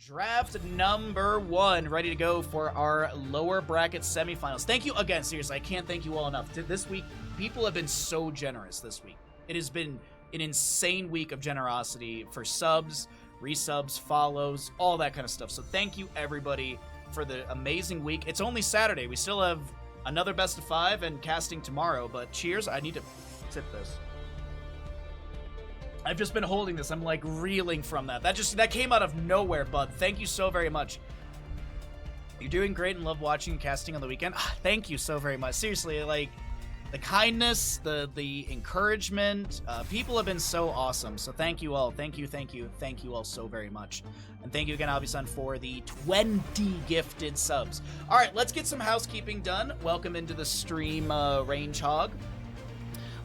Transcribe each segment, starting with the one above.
Draft number 1, ready to go for our lower bracket semifinals. Thank you again, seriously, I can't thank you all enough. This week, people have been so generous this week. It has been an insane week of generosity for subs, resubs, follows, all that kind of stuff. So thank you, everybody, for the amazing week. It's only Saturday. We still have another best of 5 and casting tomorrow, but cheers. I need to sip this. I've just been holding this. I'm like reeling from that. That came out of nowhere, bud. Thank you so very much. You're doing great and love watching and casting on the weekend. Thank you so very much. Seriously, like the kindness, the encouragement. People have been so awesome. So thank you all. Thank you all so very much. And thank you again, Abisan, for the 20 gifted subs. All right, let's get some housekeeping done. Welcome into the stream, Range Hog.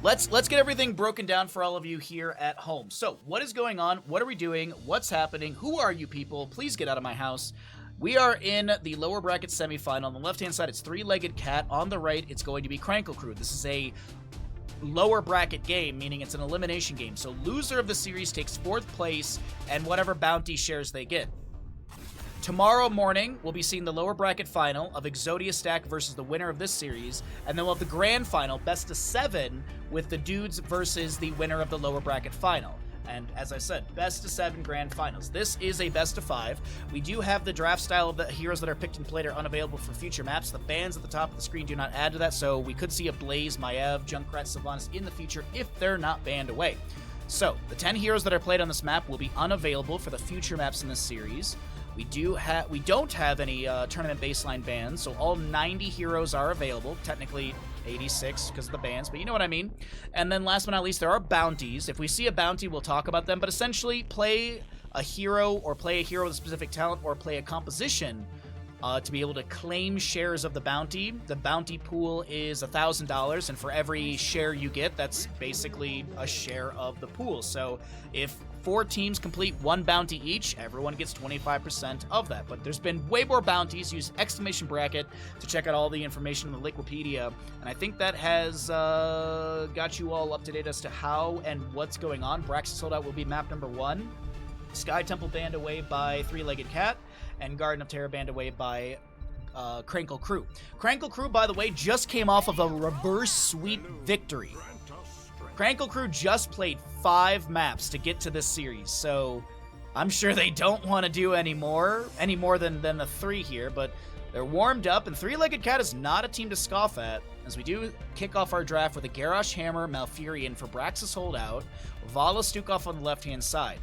Let's get everything broken down for all of you here at home. So, what is going on? What are we doing? What's happening? Who are you people? Please get out of my house. We are in the lower bracket semifinal. On the left-hand side, it's Three-Legged Cat. On the right, it's going to be Krankle Krew. This is a lower bracket game, meaning it's an elimination game. So, loser of the series takes 4th place and whatever bounty shares they get. Tomorrow morning, we'll be seeing the lower bracket final of Exodia Stack versus the winner of this series, and then we'll have the grand final, best of 7, with the dudes versus the winner of the lower bracket final. And as I said, best of 7 grand finals. This is a best of 5. We do have the draft style of the heroes that are picked and played are unavailable for future maps. The bans at the top of the screen do not add to that, so we could see a Blaze, Maiev, Junkrat, Sylvanas in the future if they're not banned away. So, the 10 heroes that are played on this map will be unavailable for the future maps in this series. We don't have any tournament baseline bans, so all 90 heroes are available. Technically 86 because of the bans, but you know what I mean. And then last but not least, there are bounties. If we see a bounty, we'll talk about them, but essentially play a hero or play a hero with a specific talent or play a composition to be able to claim shares of the bounty. The bounty pool is $1,000, and for every share you get, that's basically a share of the pool. So if 4 teams complete 1 bounty each, everyone gets 25% of that. But there's been way more bounties. Use exclamation bracket to check out all the information in the Wikipedia. And I think that has got you all up to date as to how and what's going on. Braxton Sold Out will be map number 1. Sky Temple banned away by Three-Legged Cat, and Garden of Terror banned away by Krankle Krew. Krankle Krew, by the way, just came off of a reverse sweep victory. Krankle Krew just played 5 maps to get to this series, so I'm sure they don't want to do any more than the 3 here, but they're warmed up, and Three-Legged Cat is not a team to scoff at, as we do kick off our draft with a Garrosh Hammer, Malfurion for Braxis Holdout, Vala Stukov on the left-hand side.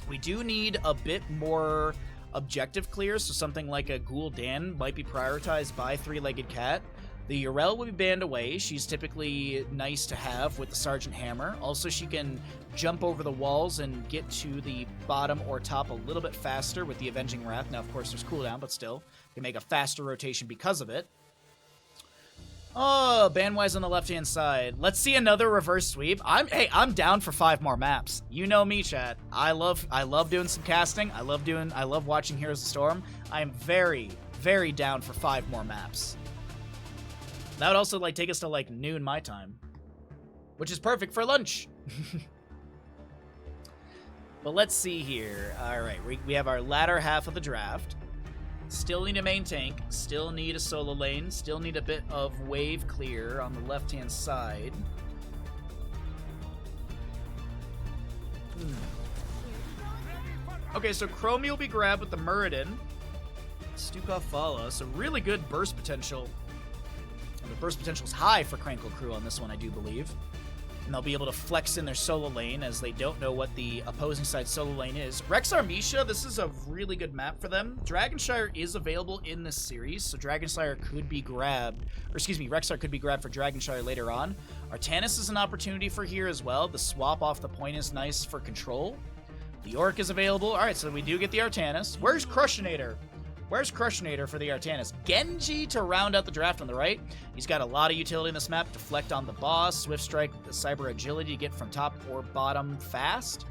We do need a bit more objective clear, so something like a Gul'dan might be prioritized by Three-Legged Cat. The Urel will be banned away. She's typically nice to have with the Sergeant Hammer. Also, she can jump over the walls and get to the bottom or top a little bit faster with the Avenging Wrath. Now, of course, there's cooldown, but still, you can make a faster rotation because of it. Oh, ban-wise on the left-hand side. Let's see another reverse sweep. I'm down for 5 more maps. You know me, chat. I love doing some casting. I love watching Heroes of the Storm. I am very, very down for 5 more maps. That would also take us to noon my time, which is perfect for lunch. But let's see here. All right, we have our latter half of the draft. Still need a main tank, still need a solo lane, still need a bit of wave clear on the left-hand side. Okay, so Chromie will be grabbed with the Muradin. Stukov Vala, so really good burst potential. And the burst potential is high for Krankle Krew on this one, I do believe. And they'll be able to flex in their solo lane as they don't know what the opposing side solo lane is. Rexxar Misha, this is a really good map for them. Dragonshire is available in this series, so Dragonshire could be grabbed, or excuse me, Rexxar could be grabbed for Dragonshire later on. Artanis is an opportunity for here as well. The swap off the point is nice for control. The Orc is available. All right, so we do get the Artanis. Where's Crushinator? Where's Crushinator for the Artanis? Genji to round out the draft on the right. He's got a lot of utility in this map. Deflect on the boss, Swift Strike, the Cyber Agility to get from top or bottom fast.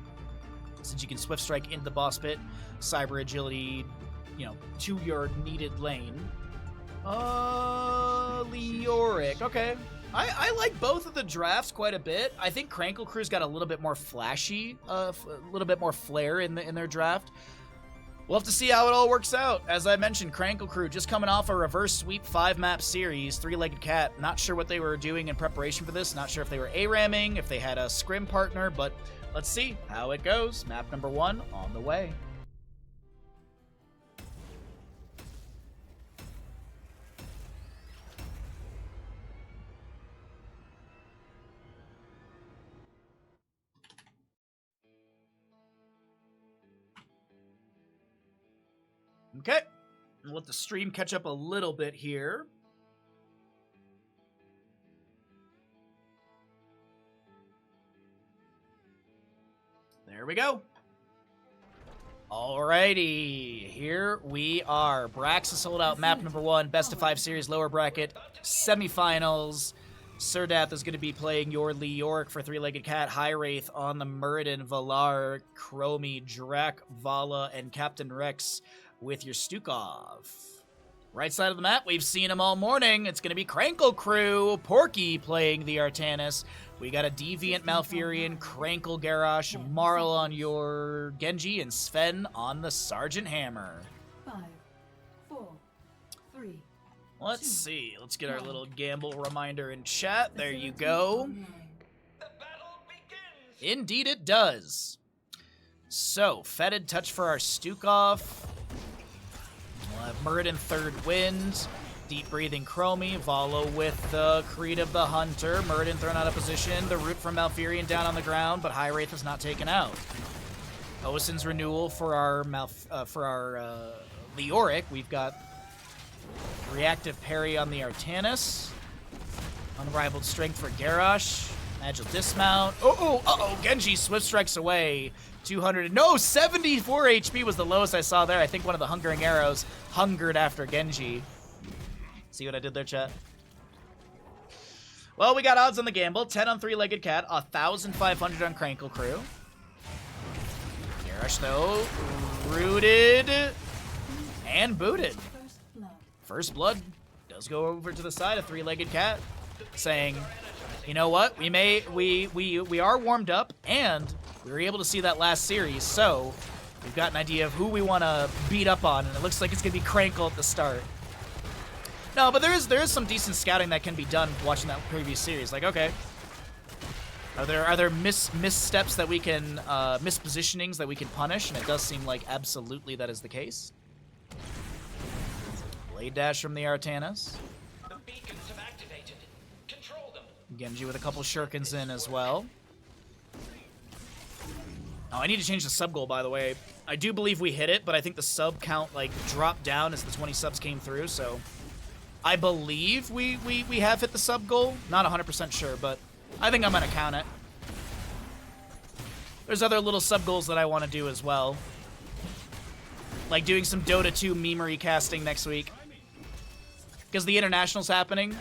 Since you can Swift Strike into the boss pit, Cyber Agility, to your needed lane. Leoric. Okay. I like both of the drafts quite a bit. I think Krankle Krew's got a little bit more flashy, a little bit more flair in their draft. We'll have to see how it all works out. As I mentioned, Krankle Krew just coming off a reverse sweep 5-map series, 3-legged cat. Not sure what they were doing in preparation for this. Not sure if they were A-ramming, if they had a scrim partner, but let's see how it goes. Map number 1 on the way. Okay, we'll let the stream catch up a little bit here. There we go. Alrighty, here we are. Brax is sold out map number 1, best of 5 series, lower bracket, semifinals. Surdath is going to be playing your Lee York for 3-legged cat, High Wraith on the Muradin, Valar, Chromie, Drak, Vala, and Captain Rex with your Stukov. Right side of the map, we've seen them all morning. It's going to be Krankle Krew, Porky playing the Artanis. We got a Deviant Malfurion, Krankle Garrosh, Marl on your Genji, and Sven on the Sergeant Hammer. 5, 4, 3. Let's see. Let's get our little gamble reminder in chat. There you go. The battle begins. Indeed it does. So, Fetid Touch for our Stukov. We'll have Muradin Third Wind. Deep Breathing Chromie. Valo with the Creed of the Hunter. Muradin thrown out of position. The Root from Malfurion down on the ground, but High Wraith is not taken out. Osin's Renewal for our Leoric. We've got Reactive Parry on the Artanis. Unrivaled Strength for Garrosh. Agile Dismount. Uh-oh, Genji Swift Strikes away. 200, no, 74 HP was the lowest I saw there. I think one of the Hungering Arrows hungered after Genji. See what I did there, chat? Well, we got odds on the gamble. 10 on 3-legged cat, 1,500 on Krankle Krew. Garrosh, though, rooted and booted. First blood does go over to the side of 3-legged cat, saying, you know what? We are warmed up, and we were able to see that last series, so we've got an idea of who we want to beat up on, and it looks like it's going to be Krankle at the start. No, but there is some decent scouting that can be done watching that previous series. Like, okay, are there missteps that we can, mispositionings that we can punish? And it does seem like absolutely that is the case. Blade Dash from the Artanis. The beacons have activated. Control them. Genji with a couple shurikens in as well. Oh, I need to change the sub goal, by the way. I do believe we hit it, but I think the sub count, like, dropped down as the 20 subs came through, so I believe we have hit the sub goal. Not 100% sure, but I think I'm going to count it. There's other little sub goals that I want to do as well. Like doing some Dota 2 memery casting next week. Because the International's happening.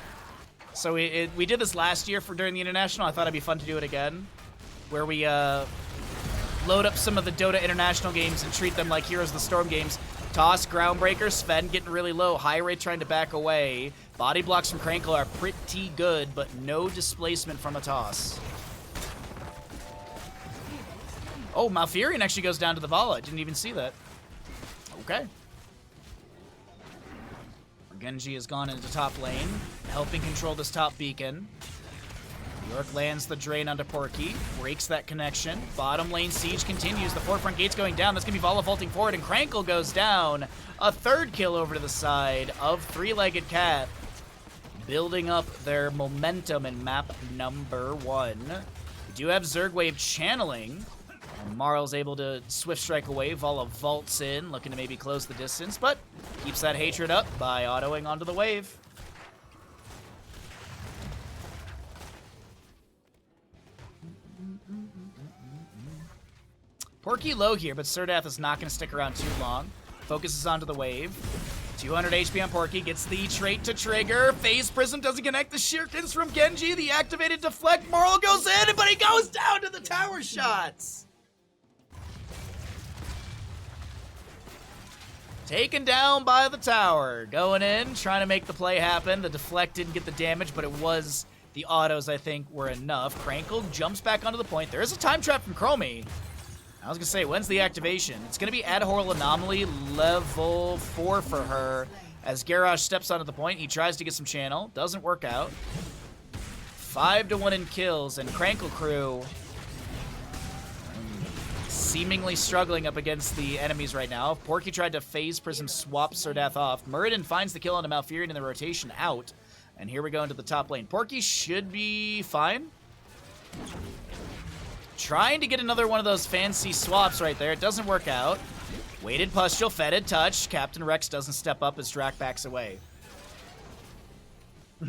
So we did this last year during the International. I thought it'd be fun to do it again. Where we load up some of the Dota International games and treat them like Heroes of the Storm games. Toss, Groundbreaker, Sven getting really low. High Rate trying to back away. Body blocks from Krankle are pretty good, but no displacement from a toss. Oh, Malfurion actually goes down to the Vala. I didn't even see that. Okay. Genji has gone into top lane, helping control this top beacon. York lands the drain onto Porky, breaks that connection. Bottom lane siege continues. The forefront gate's going down. That's going to be Vala vaulting forward, and Krankle goes down. A third kill over to the side of 3-legged cat, building up their momentum in map number 1. We do have Zergwave channeling. And Marl's able to swift strike away. Vala vaults in, looking to maybe close the distance, but keeps that hatred up by autoing onto the wave. Porky low here, but Surdath is not going to stick around too long. Focuses onto the wave. 200 HP on Porky, gets the trait to trigger. Phase Prism doesn't connect the shurikens from Genji. The activated deflect. Marl goes in, but he goes down to the tower shots. Taken down by the tower. Going in, trying to make the play happen. The deflect didn't get the damage, but it was the autos, I think, were enough. Krankle jumps back onto the point. There is a time trap from Chromie. I was gonna say, when's the activation? It's gonna be Adhorl Anomaly level 4 for her. As Garrosh steps onto the point, he tries to get some channel. Doesn't work out. 5-1 in kills, and Krankle Krew seemingly struggling up against the enemies right now. Porky tried to phase Prism, swap Serdath off. Muradin finds the kill on a Malfurion in the rotation out. And here we go into the top lane. Porky should be fine. Trying to get another one of those fancy swaps right there. It doesn't work out. Weighted Pustule, Fetid Touch. Captain Rex doesn't step up as Drac backs away.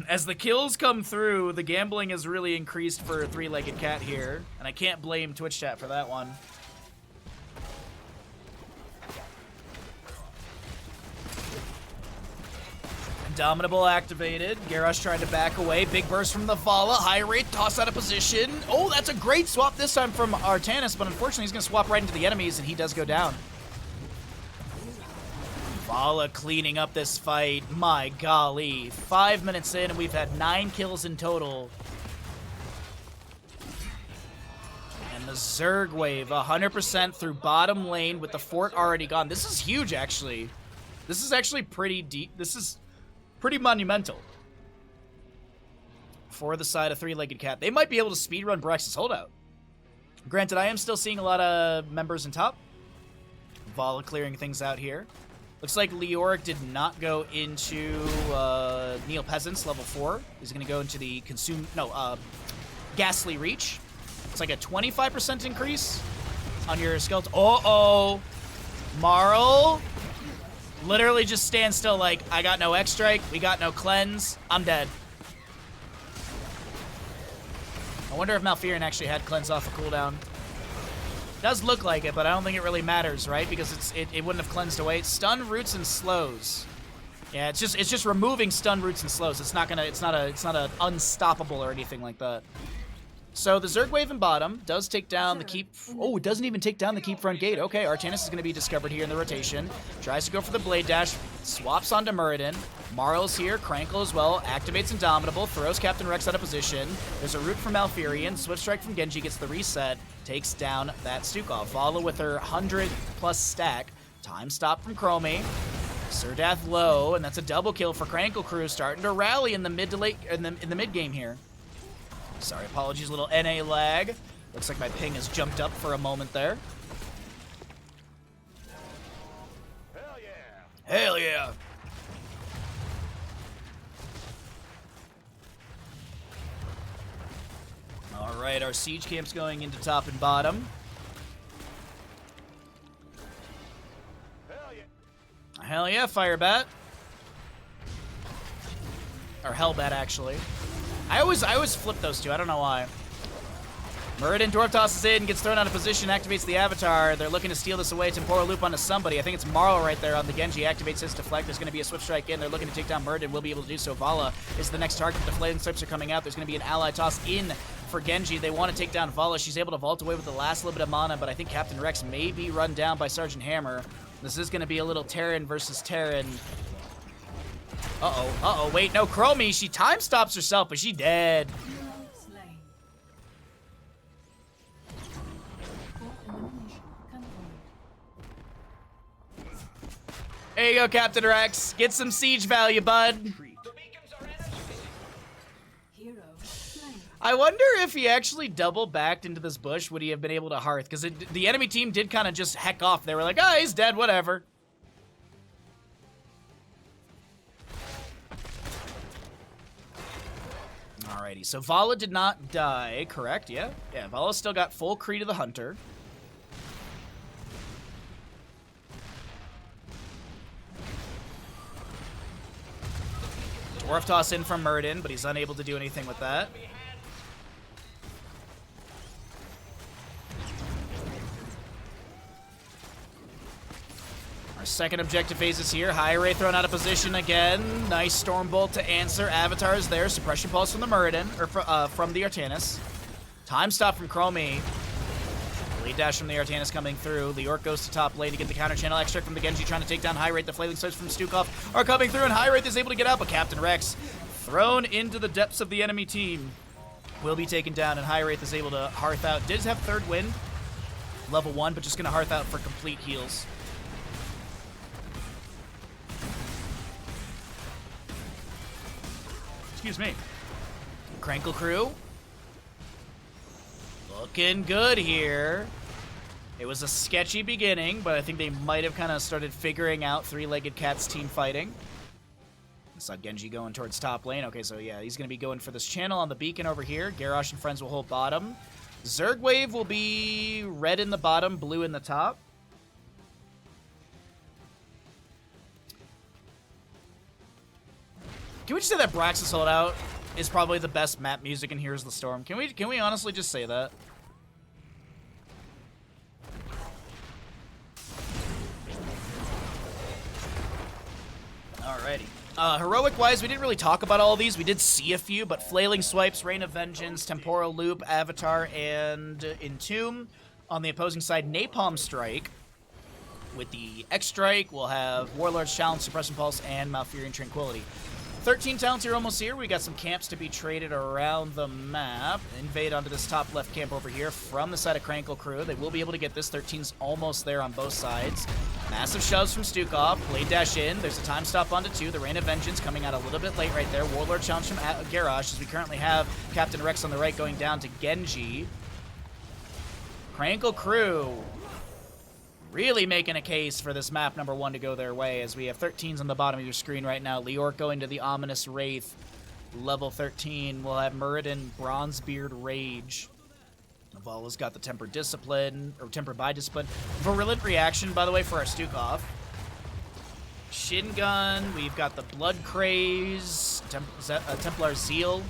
As the kills come through, the gambling has really increased for a three-legged cat here. And I can't blame Twitch chat for that one. Indomitable activated. Garrosh trying to back away. Big burst from the Vala. High rate, toss out of position. Oh, that's a great swap this time from Artanis, but unfortunately he's going to swap right into the enemies, and he does go down. Vala cleaning up this fight. My golly. 5 minutes in, and we've had 9 kills in total. And the Zerg wave, 100% through bottom lane with the fort already gone. This is huge, actually. This is actually pretty deep. This is pretty monumental for the side of three-legged cat. They might be able to speedrun Brex's holdout. Granted, I am still seeing a lot of members in top. Vala clearing things out here. Looks like Leoric did not go into Neil Peasants level 4. He's going to go into the Ghastly Reach. It's like a 25% increase on your skeleton. Uh-oh. Marl literally just stands still like, I got no X-Strike, we got no Cleanse, I'm dead. I wonder if Malfurion actually had Cleanse off a cooldown. Does look like it, but I don't think it really matters, right? Because it wouldn't have cleansed away. Stun, roots, and slows. Yeah, it's just removing stun, roots, and slows. It's not a unstoppable or anything like that. So the Zerg wave in bottom does take down the keep. Oh, it doesn't even take down the keep front gate. Okay, Artanis is going to be discovered here in the rotation. Tries to go for the blade dash. Swaps onto Muradin. Marl's here. Krankle as well. Activates Indomitable. Throws Captain Rex out of position. There's a root from Malfurion. Swift Strike from Genji gets the reset. Takes down that Stukov. Vala with her 100+ stack. Time stop from Chromie. Serdath low, and that's a double kill for Krankle Krew, starting to rally in the mid to late in the mid game here. Sorry, apologies, a little NA lag. Looks like my ping has jumped up for a moment there. Hell yeah! Hell yeah! All right, our siege camp's going into top and bottom. Hell yeah! Hell yeah, Firebat. Or Hellbat, actually. I always flip those two. I don't know why. Muradin Dwarf tosses in, gets thrown out of position, activates the Avatar. They're looking to steal this away. Temporal Loop onto somebody. I think it's Marl right there on the Genji. Activates his deflect. There's going to be a Swift Strike in. They're looking to take down Muradin. Will be able to do so. Vala is the next target. The Flaming Slips are coming out. There's going to be an ally toss in for Genji. They want to take down Vala. She's able to vault away with the last little bit of mana, but I think Captain Rex may be run down by Sergeant Hammer. This is going to be a little Terran versus Terran. Uh-oh, wait, no, Chromie, she time stops herself, but she dead. Slain. Fourth elimination confirmed. There you go, Captain Rex. Get some siege value, bud. The beacons are energized. Hero slain. I wonder if he actually double backed into this bush, would he have been able to hearth? Because the enemy team did kind of just heck off. They were like, oh, he's dead, whatever. Alrighty, so Vala did not die, correct? Yeah, Vala still got full Kree to the Hunter. Dwarf toss in from Muradin, but he's unable to do anything with that. Our second objective phase is here. High Ray thrown out of position again. Nice Stormbolt to answer. Avatar's there. Suppression Pulse from the Muradin, or from the Artanis. Time stop from Chromie. Lead dash from the Artanis coming through. The Orc goes to top lane to get the counter channel extract from the Genji, trying to take down High Rate. The Flailing Slips from Stukov are coming through, and High Rate is able to get out, but Captain Rex thrown into the depths of the enemy team will be taken down, and High Rate is able to hearth out. Did have third wind. level 1, but just gonna hearth out for complete heals. Excuse me. Krankle Krew. Looking good here. It was a sketchy beginning, but I think they might have kind of started figuring out three-legged cats team fighting. I saw Genji going towards top lane. Okay, so yeah, he's going to be going for this channel on the beacon over here. Garrosh and friends will hold bottom. Zerg wave will be red in the bottom, blue in the top. Can we just say that Brax's holdout is probably the best map music in Here's the Storm? Can we honestly just say that? Alrighty. Heroic-wise, we didn't really talk about all of these. We did see a few, but Flailing Swipes, Rain of Vengeance, Temporal Loop, Avatar, and Entomb. On the opposing side, Napalm Strike. With the X-Strike, we'll have Warlord's Challenge, Suppression Pulse, and Malfurion Tranquility. 13 talents here almost here. We got some camps to be traded around the map. Invade onto this top left camp over here from the side of Krankle Krew. They will be able to get this. 13's almost there on both sides. Massive shoves from Stukov. Blade dash in. There's a time stop onto 2. The Rain of Vengeance coming out a little bit late right there. Warlord challenge from Garrosh as we currently have Captain Rex on the right going down to Genji. Krankle Krew really making a case for this map number 1 to go their way as we have 13s on the bottom of your screen right now. Leoric going to the Ominous Wraith, level 13. We'll have Muradin, Bronzebeard, Rage. Navala's got the Tempered Discipline, or Tempered by Discipline. Virulent Reaction, by the way, for our Stukov. Shin Gun, we've got the Blood Craze, Templar Zeal.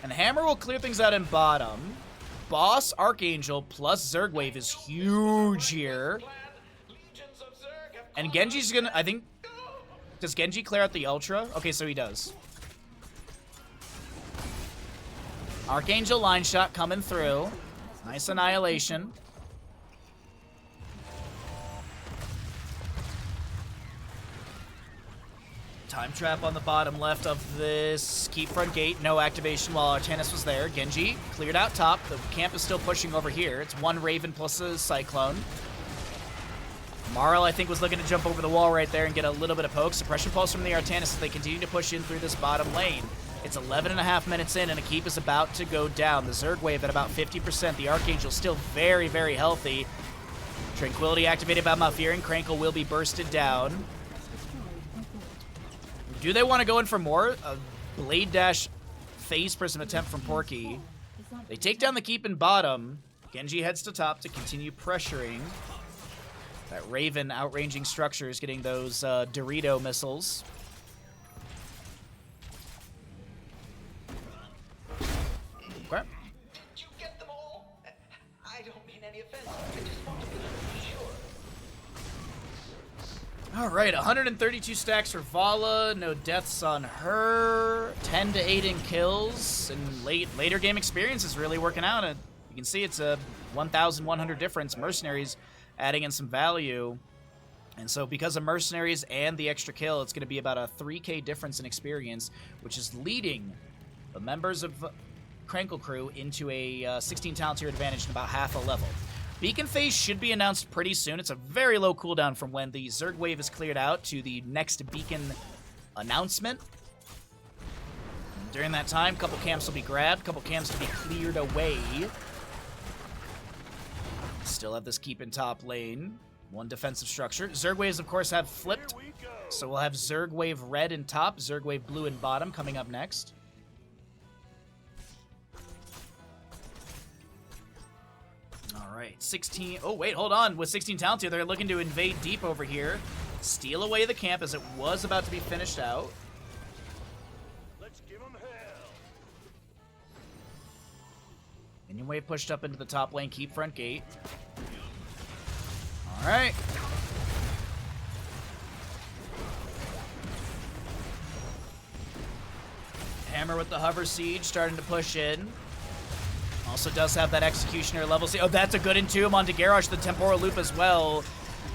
And Hammer will clear things out in bottom. Boss Archangel plus Zerg Wave is huge here. And Genji's gonna, I think, does Genji clear out the Ultra? Okay, so he does. Archangel line shot coming through. Nice annihilation. Time trap on the bottom left of this keep front gate. No activation while Artanis was there. Genji cleared out top. The camp is still pushing over here. It's one Raven plus a Cyclone. Marl, I think, was looking to jump over the wall right there and get a little bit of poke. Suppression Pulse from the Artanis as they continue to push in through this bottom lane. It's 11.5 minutes in, and a keep is about to go down. The Zerg Wave at about 50%. The Archangel still very, very healthy. Tranquility activated by Malfurion. Krankle will be bursted down. Do they want to go in for more? A Blade Dash Phase Prism attempt from Porky. They take down the keep in bottom. Genji heads to top to continue pressuring. That Raven outranging structures, getting those Dorito missiles. Okay. Did you get them all? I don't mean any offense. I just want to be sure. All right, 132 stacks for Vala. No deaths on her. 10 to 8 in kills. And later game experience is really working out. And you can see it's a 1,100 difference. Mercenaries adding in some value. And so because of Mercenaries and the extra kill, it's going to be about a 3k difference in experience, which is leading the members of Krankle Krew into a 16 talent tier advantage in about half a level. Beacon phase should be announced pretty soon. It's a very low cooldown from when the Zerg wave is cleared out to the next beacon announcement. During that time, a couple camps will be grabbed, a couple camps to be cleared away. Still have this keep in top lane. One defensive structure. Zerg waves, of course, have flipped. So we'll have Zerg wave red in top, Zerg wave blue in bottom coming up next. All right, 16. Oh, wait, hold on. With 16 talents here, they're looking to invade deep over here. Steal away the camp as it was about to be finished out. Let's give 'em hell. Minion wave pushed up into the top lane, keep front gate. All right. Hammer with the hover siege starting to push in. Also does have that executioner level. Oh, that's a good entomb onto Garrosh, the temporal loop as well.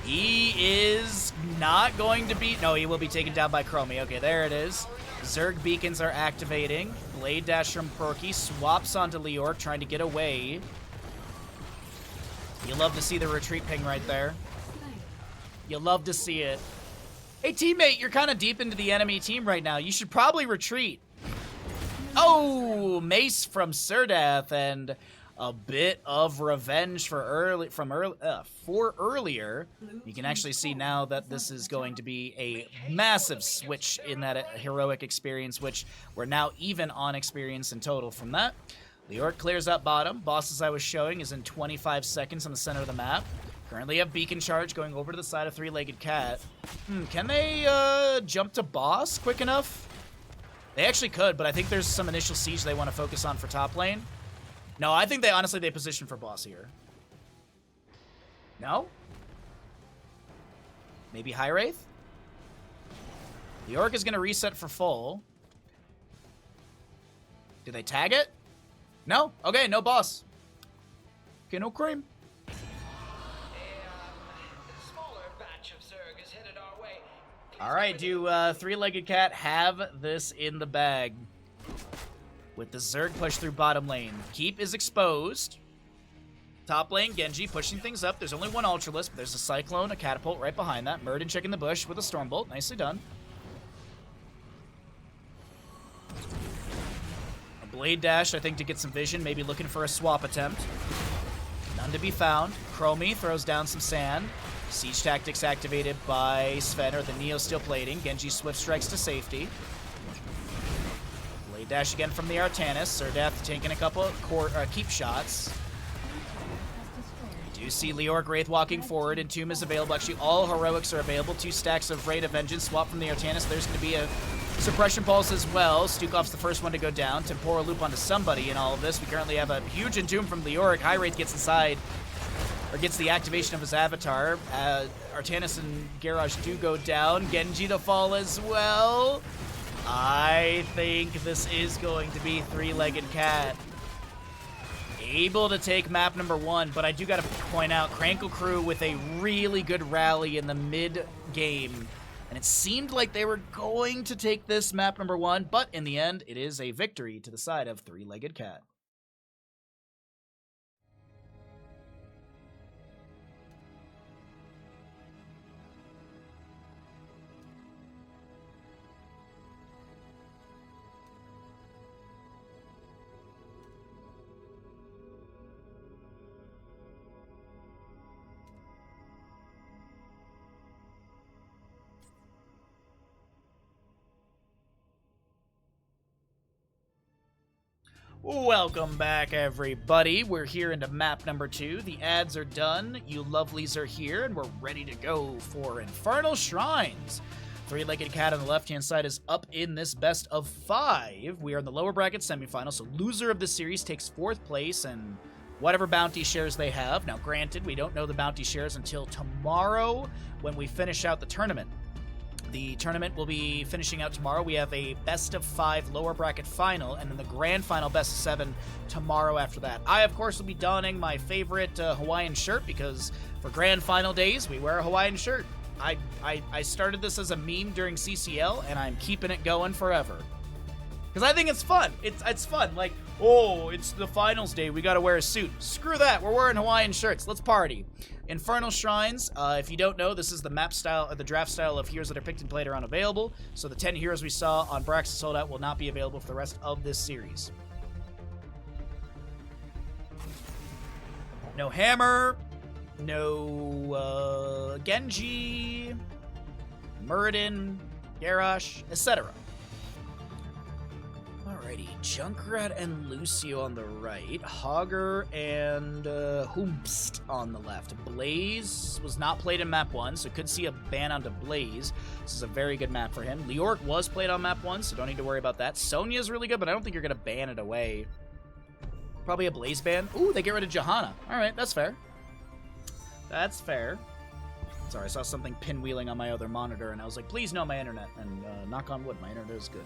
He is not going to be... No, he will be taken down by Chromie. Okay, there it is. Zerg beacons are activating. Blade dash from Perky. Swaps onto Leoric, trying to get away. You love to see the retreat ping right there. Slain. You love to see it. Hey, teammate, you're kind of deep into the enemy team right now. You should probably retreat. Oh, mace from Surdath and a bit of revenge for earlier. You can actually see now that this is going to be a massive switch in that heroic experience, which we're now even on experience in total from that. Leoric clears up bottom. Boss, as I was showing, is in 25 seconds on the center of the map. Currently have beacon charge going over to the side of three-legged cat. Can they jump to boss quick enough? They actually could, but I think there's some initial siege they want to focus on for top lane. No, I think they position for boss here. No? Maybe High Wraith? The Orc is going to reset for full. Do they tag it? No? Okay, no boss. Okay, no cream. A smaller batch of Zerg is headed our way. All right, do three-legged cat have this in the bag? With the Zerg push through bottom lane. Keep is exposed. Top lane, Genji pushing things up. There's only one Ultralisk, but there's a Cyclone, a Catapult right behind that. Murden checking the bush with a Stormbolt. Nicely done. A Blade Dash, I think, to get some vision. Maybe looking for a swap attempt. None to be found. Chromie throws down some sand. Siege Tactics activated by Sven, or the Neo still plating. Genji Swift Strikes to safety. Blade Dash again from the Artanis. Surdath taking a couple keep shots. You do see Leoric Wraith walking forward. Entomb is available. Actually, all heroics are available. 2 stacks of Raid of Vengeance. Swap from the Artanis. There's going to be a Suppression Pulse as well. Stukov's the first one to go down. Temporal Loop onto somebody in all of this. We currently have a huge Entomb from Leoric. High Wraith gets inside, or gets the activation of his avatar. Artanis and Garage do go down. Genji to fall as well. I think this is going to be three-legged cat. Able to take map number 1, but I do got to point out Krankle Krew with a really good rally in the mid-game. And it seemed like they were going to take this map number 1, but in the end, it is a victory to the side of three-legged cat. Welcome back, everybody. We're here into map number 2. The ads are done. You lovelies are here, and we're ready to go for Infernal Shrines. Three-legged cat on the left-hand side is up in this best of 5. We are in the lower bracket semifinal, so loser of the series takes 4th place and whatever bounty shares they have. Now, granted, we don't know the bounty shares until tomorrow when we finish out the tournament. The tournament will be finishing out tomorrow. We have a best of 5 lower bracket final, and then the grand final best of 7 tomorrow after that. I, of course, will be donning my favorite Hawaiian shirt, because for grand final days, we wear a Hawaiian shirt. I started this as a meme during CCL, and I'm keeping it going forever. Because I think it's fun. It's fun. Like, oh, it's the finals day. We got to wear a suit. Screw that. We're wearing Hawaiian shirts. Let's party. Infernal Shrines, if you don't know, this is the map style, or the draft style of heroes that are picked and played around available. So the 10 heroes we saw on Braxton Sold Out will not be available for the rest of this series. No Hammer, no Genji, Muradin, Garrosh, etc. Alrighty, Junkrat and Lucio on the right, Hogger and Hoomst on the left. Blaze was not played in map 1, so could see a ban onto Blaze. This is a very good map for him. Leoric was played on map 1, so don't need to worry about that. Sonya's really good, but I don't think you're going to ban it away. Probably a Blaze ban. Ooh, they get rid of Johanna. Alright, that's fair. That's fair. Sorry, I saw something pinwheeling on my other monitor, and I was like, please no, my internet. And knock on wood, my internet is good.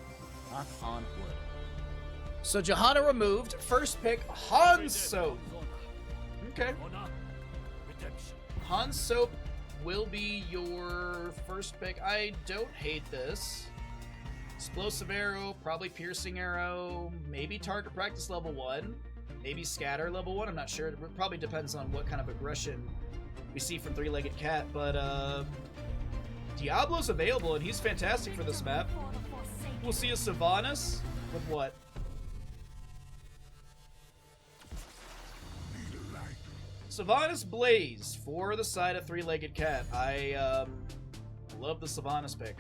Knock on wood. So Johanna removed. First pick, Hansoap. Okay. Hansoap will be your first pick. I don't hate this. Explosive arrow, probably piercing arrow, maybe target practice level 1. Maybe Scatter level 1, I'm not sure. It probably depends on what kind of aggression we see from Three-Legged Cat, but Diablo's available, and he's fantastic for this map. We'll see a Sylvanas with what? Sylvanas Blaze for the side of Three-Legged Cat. I love the Sylvanas pick.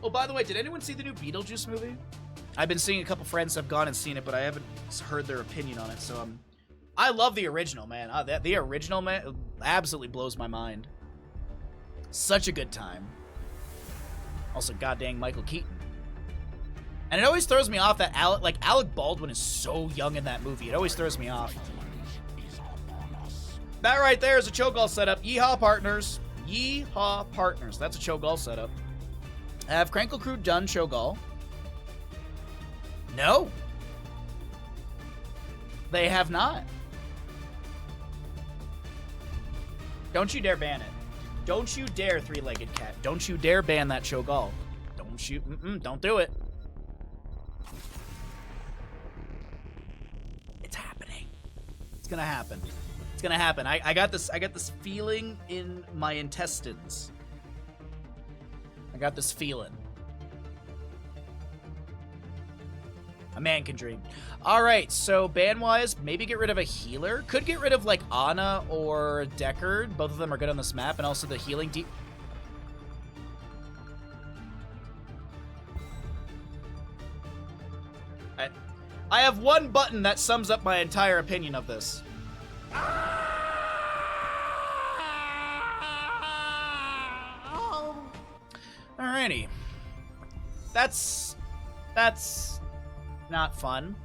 Oh, by the way, did anyone see the new Beetlejuice movie? I've been seeing a couple friends have gone and seen it, but I haven't heard their opinion on it, so I love the original, man. The original, man, absolutely blows my mind. Such a good time. Also, goddamn Michael Keaton. And it always throws me off that Alec Baldwin is so young in that movie. It always throws me off. That right there is a Cho'Gall setup. Yeehaw, partners. Yeehaw, partners. That's a Cho'Gall setup. Have Krankle Krew done Cho'Gall? No. They have not. Don't you dare ban it. Don't you dare, Three-Legged Cat. Don't you dare ban that Cho'Gall. Don't you, don't do it. It's happening. It's gonna happen. It's gonna happen. I got this feeling in my intestines. I got this feeling. A man can dream. Alright, so ban-wise, maybe get rid of a healer. Could get rid of, like, Ana or Deckard. Both of them are good on this map, and also the healing deep. I have one button that sums up my entire opinion of this. Alrighty. That's not fun.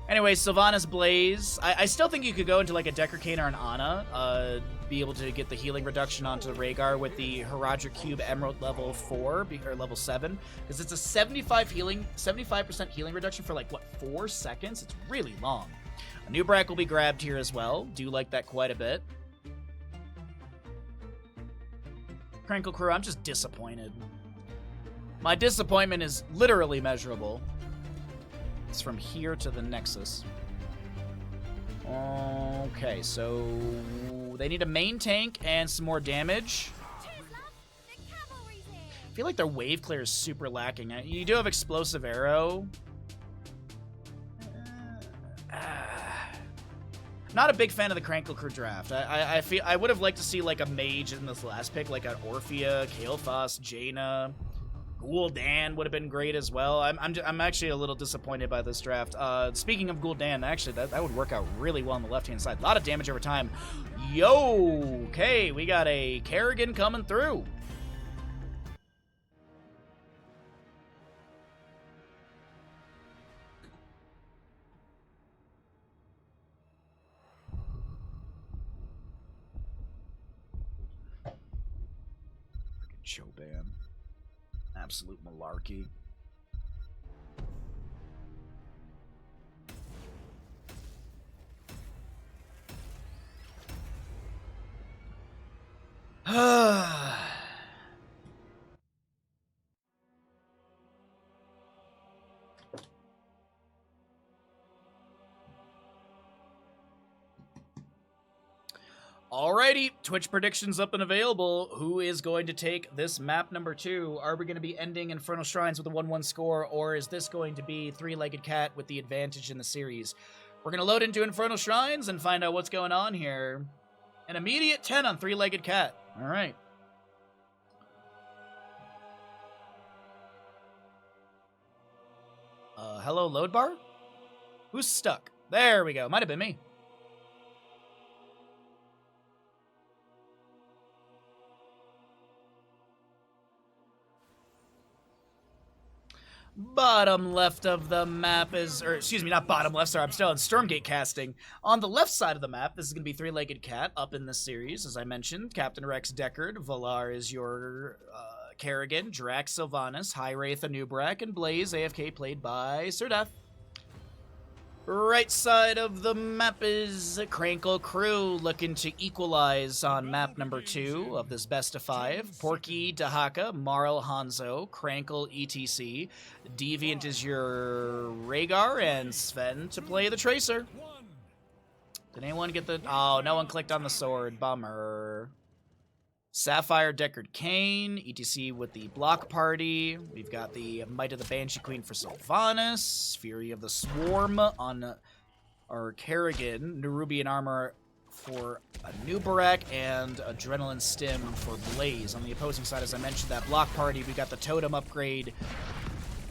Anyway, Sylvanas Blaze. I still think you could go into like a Deckard Cain or an Ana, be able to get the healing reduction onto Rhaegar with the Herodric Cube Emerald level 4 or level 7, because it's a 75% healing reduction for like what, 4 seconds? It's really long. A new Brack will be grabbed here as well. Do like that quite a bit. Krankle Krew, I'm just disappointed. My disappointment is literally measurable. It's from here to the Nexus. Okay, so they need a main tank and some more damage. I feel like their wave clear is super lacking. You do have Explosive Arrow. Not a big fan of the Krankle Krew draft. I feel I would have liked to see like a mage in this last pick, like an Orphea, Kael'thas, Jaina. Gul'dan would have been great as well. I'm actually a little disappointed by this draft. Speaking of Gul'dan, actually that would work out really well on the left-hand side. A lot of damage over time. Yo, okay, we got a Kerrigan coming through. Cho'Ban. Absolute malarkey. Alrighty, Twitch predictions up and available. Who is going to take this map number 2? Are we going to be ending Infernal Shrines with a 1-1 score, or is this going to be Three-Legged Cat with the advantage in the series? We're going to load into Infernal Shrines and find out what's going on here. An immediate 10 on Three-Legged Cat. Alright. Hello, load bar? Who's stuck? There we go. Might have been me. Bottom left of the map is, or excuse me, not bottom left, sorry, I'm still in Stormgate casting. On the left side of the map, this is going to be Three-Legged Cat up in this series, as I mentioned. Captain Rex Deckard, Valar is your Kerrigan, Drax Sylvanas, High Wraith Anubrak, and Blaze AFK played by Sir Death. Right side of the map is Krankle Krew looking to equalize on map number 2 of this best of 5. Porky, Dahaka, Marl, Hanzo, Krankle, etc. Deviant is your Rhaegar, and Sven to play the Tracer. Did anyone get the... Oh, no one clicked on the sword. Bummer. Sapphire, Deckard, Kane, etc. with the block party. We've got the Might of the Banshee Queen for Sylvanas, Fury of the Swarm on our Kerrigan, Nerubian Armor for a Nubarak, and Adrenaline Stim for Blaze. On the opposing side, as I mentioned, that block party, we got the Totem upgrade,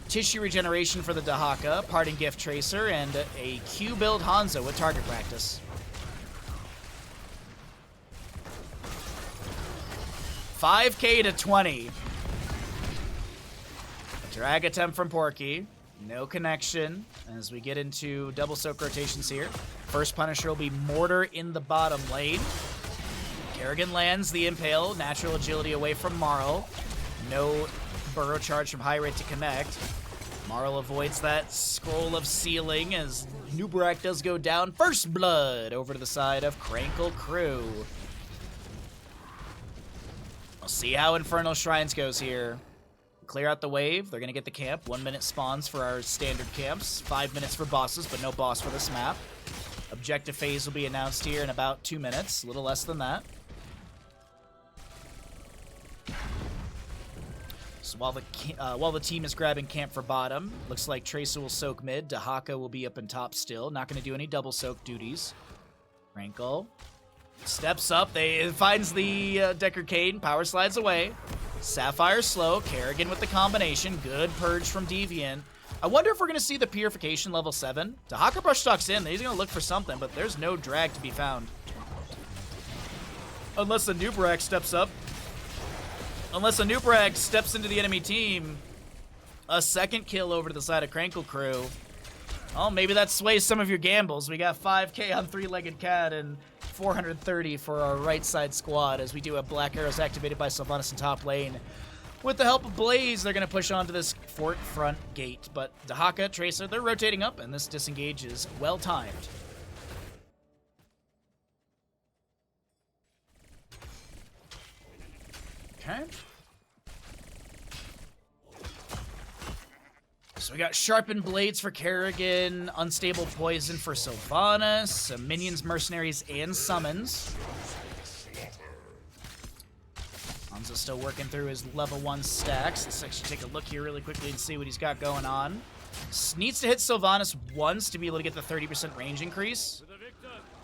Tissue Regeneration for the Dahaka, Parting Gift Tracer, and a Q build Hanzo with target practice. 5k to 20. A drag attempt from Porky. No connection as we get into double soak rotations here. First Punisher will be Mortar in the bottom lane. Kerrigan lands the Impale. Natural agility away from Marl. No burrow charge from High Rate to connect. Marl avoids that Scroll of Sealing as Nubarak does go down. First Blood over to the side of Krankle Krew. See how Infernal Shrines goes here. Clear out the wave. They're going to get the camp. 1 minute spawns for our standard camps. 5 minutes for bosses, but no boss for this map. Objective phase will be announced here in about 2 minutes. A little less than that. So while the team is grabbing camp for bottom, looks like Tracer will soak mid. Dahaka will be up in top still. Not going to do any double soak duties. Krankle steps up. It finds the Deckard Cain. Power slides away. Sapphire slow. Kerrigan with the combination. Good purge from Deviant. I wonder if we're going to see the Purification level 7. Dahaka brush talks in. He's going to look for something, but there's no drag to be found. Unless the Nubarak steps up. Unless a Nubarak steps into the enemy team. A second kill over to the side of Krankle Krew. Oh, maybe that sways some of your gambles. We got 5k on Three-Legged Cat and 430 for our right side squad as we do have Black Arrows activated by Sylvanas in top lane. With the help of Blaze, they're going to push onto this fort front gate. But Dahaka, Tracer, they're rotating up, and this disengage is well-timed. Okay. So we got Sharpened Blades for Kerrigan, Unstable Poison for Sylvanas, Minions, Mercenaries, and Summons. Hanzo's still working through his level 1 stacks. Let's actually take a look here really quickly and see what he's got going on. Needs to hit Sylvanas once to be able to get the 30% range increase.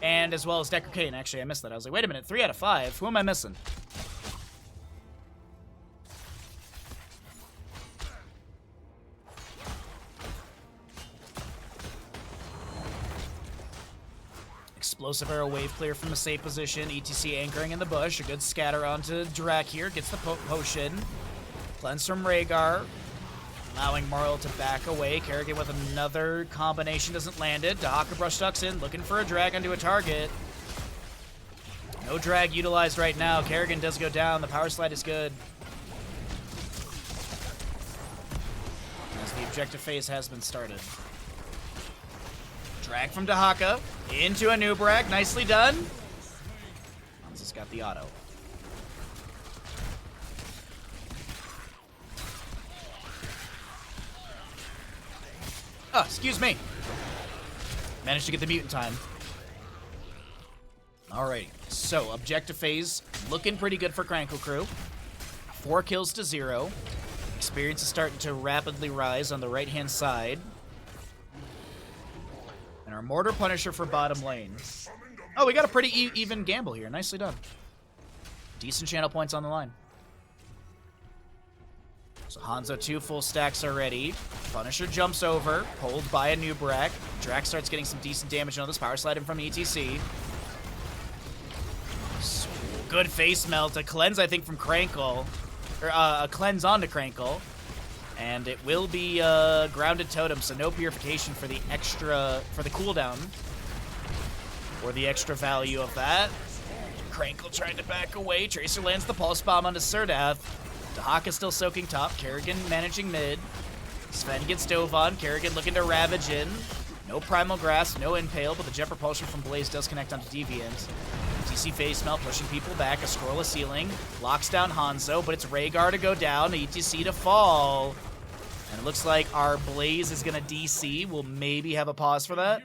And as well as Deckard Cain. Actually, I missed that. I was like, wait a minute, 3 out of 5. Who am I missing? Explosive Arrow wave clear from a safe position. ETC anchoring in the bush. A good scatter onto Drak here. Gets the potion. Cleanse from Rhaegar. Allowing Marl to back away. Kerrigan with another combination doesn't land it. Dahaka brush ducks in. Looking for a drag onto a target. No drag utilized right now. Kerrigan does go down. The power slide is good. As the objective phase has been started. Drag from Dahaka into a Nubarak. Nicely done. Hanzo's got the auto. Oh, excuse me. Managed to get the mute in time. Alrighty. So, objective phase looking pretty good for Krankle Krew. 4 kills to 0. Experience is starting to rapidly rise on the right-hand side. And our Mortar Punisher for bottom lane. Oh, we got a pretty even gamble here. Nicely done. Decent channel points on the line. So Hanzo 2 full stacks already. Punisher jumps over, pulled by a Nubarak. Drak starts getting some decent damage on this power slide in from ETC. Good face melt. A cleanse, I think, from Krankle. Or a cleanse onto Krankle. And it will be grounded totem, so no purification for the extra, for the cooldown. Or the extra value of that. Krankle trying to back away. Tracer lands the pulse bomb onto Serdath. Dahaka still soaking top. Kerrigan managing mid. Sven gets dove on. Kerrigan looking to ravage in. No Primal Grasp, no Impale, but the Jet Propulsion from Blaze does connect onto Deviant. TC Face Melt pushing people back, a Scroll of Sealing, locks down Hanzo, but it's Rhaegar to go down, ETC to fall. And it looks like our Blaze is going to DC. We'll maybe have a pause for that.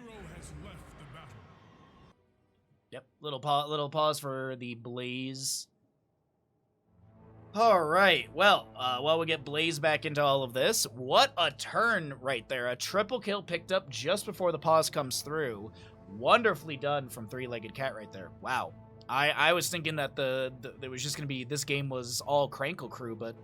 Yep, little pause for the Blaze. All right, well, while we get Blaze back into all of this, what a turn right there. A triple kill picked up just before the pause comes through. Wonderfully done from Three-Legged Cat right there. Wow. I was thinking that it was just going to be, this game was all Krankle Krew, but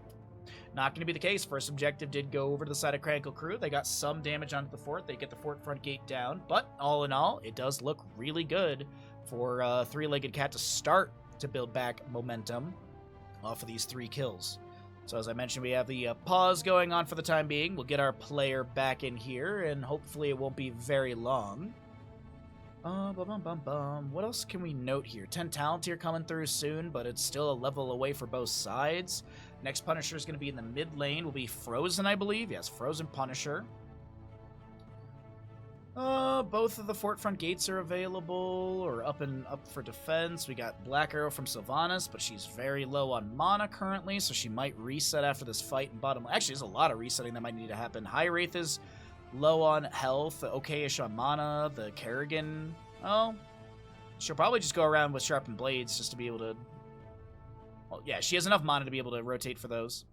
not going to be the case. First objective did go over to the side of Krankle Krew. They got some damage onto the fort. They get the fort front gate down, but all in all, it does look really good for Three-Legged Cat to start to build back momentum off of these 3 kills. So as I mentioned, we have the pause going on for the time being. We'll get our player back in here, and hopefully it won't be very long. What else can we note here? 10 talent here coming through soon, but it's still a level away for both sides. Next Punisher is going to be in the mid lane. Will be Frozen, I believe. Yes, Frozen Punisher. Both of the fort front gates are available or up for defense. We got Black Arrow from Sylvanas, but she's very low on mana currently, so she might reset after this fight in bottom. Actually, there's a lot of resetting that might need to happen. High Wraith is low on health, okay-ish on mana. The Kerrigan, oh, she'll probably just go around with Sharpened Blades just to be able to. Well, yeah, she has enough mana to be able to rotate for those.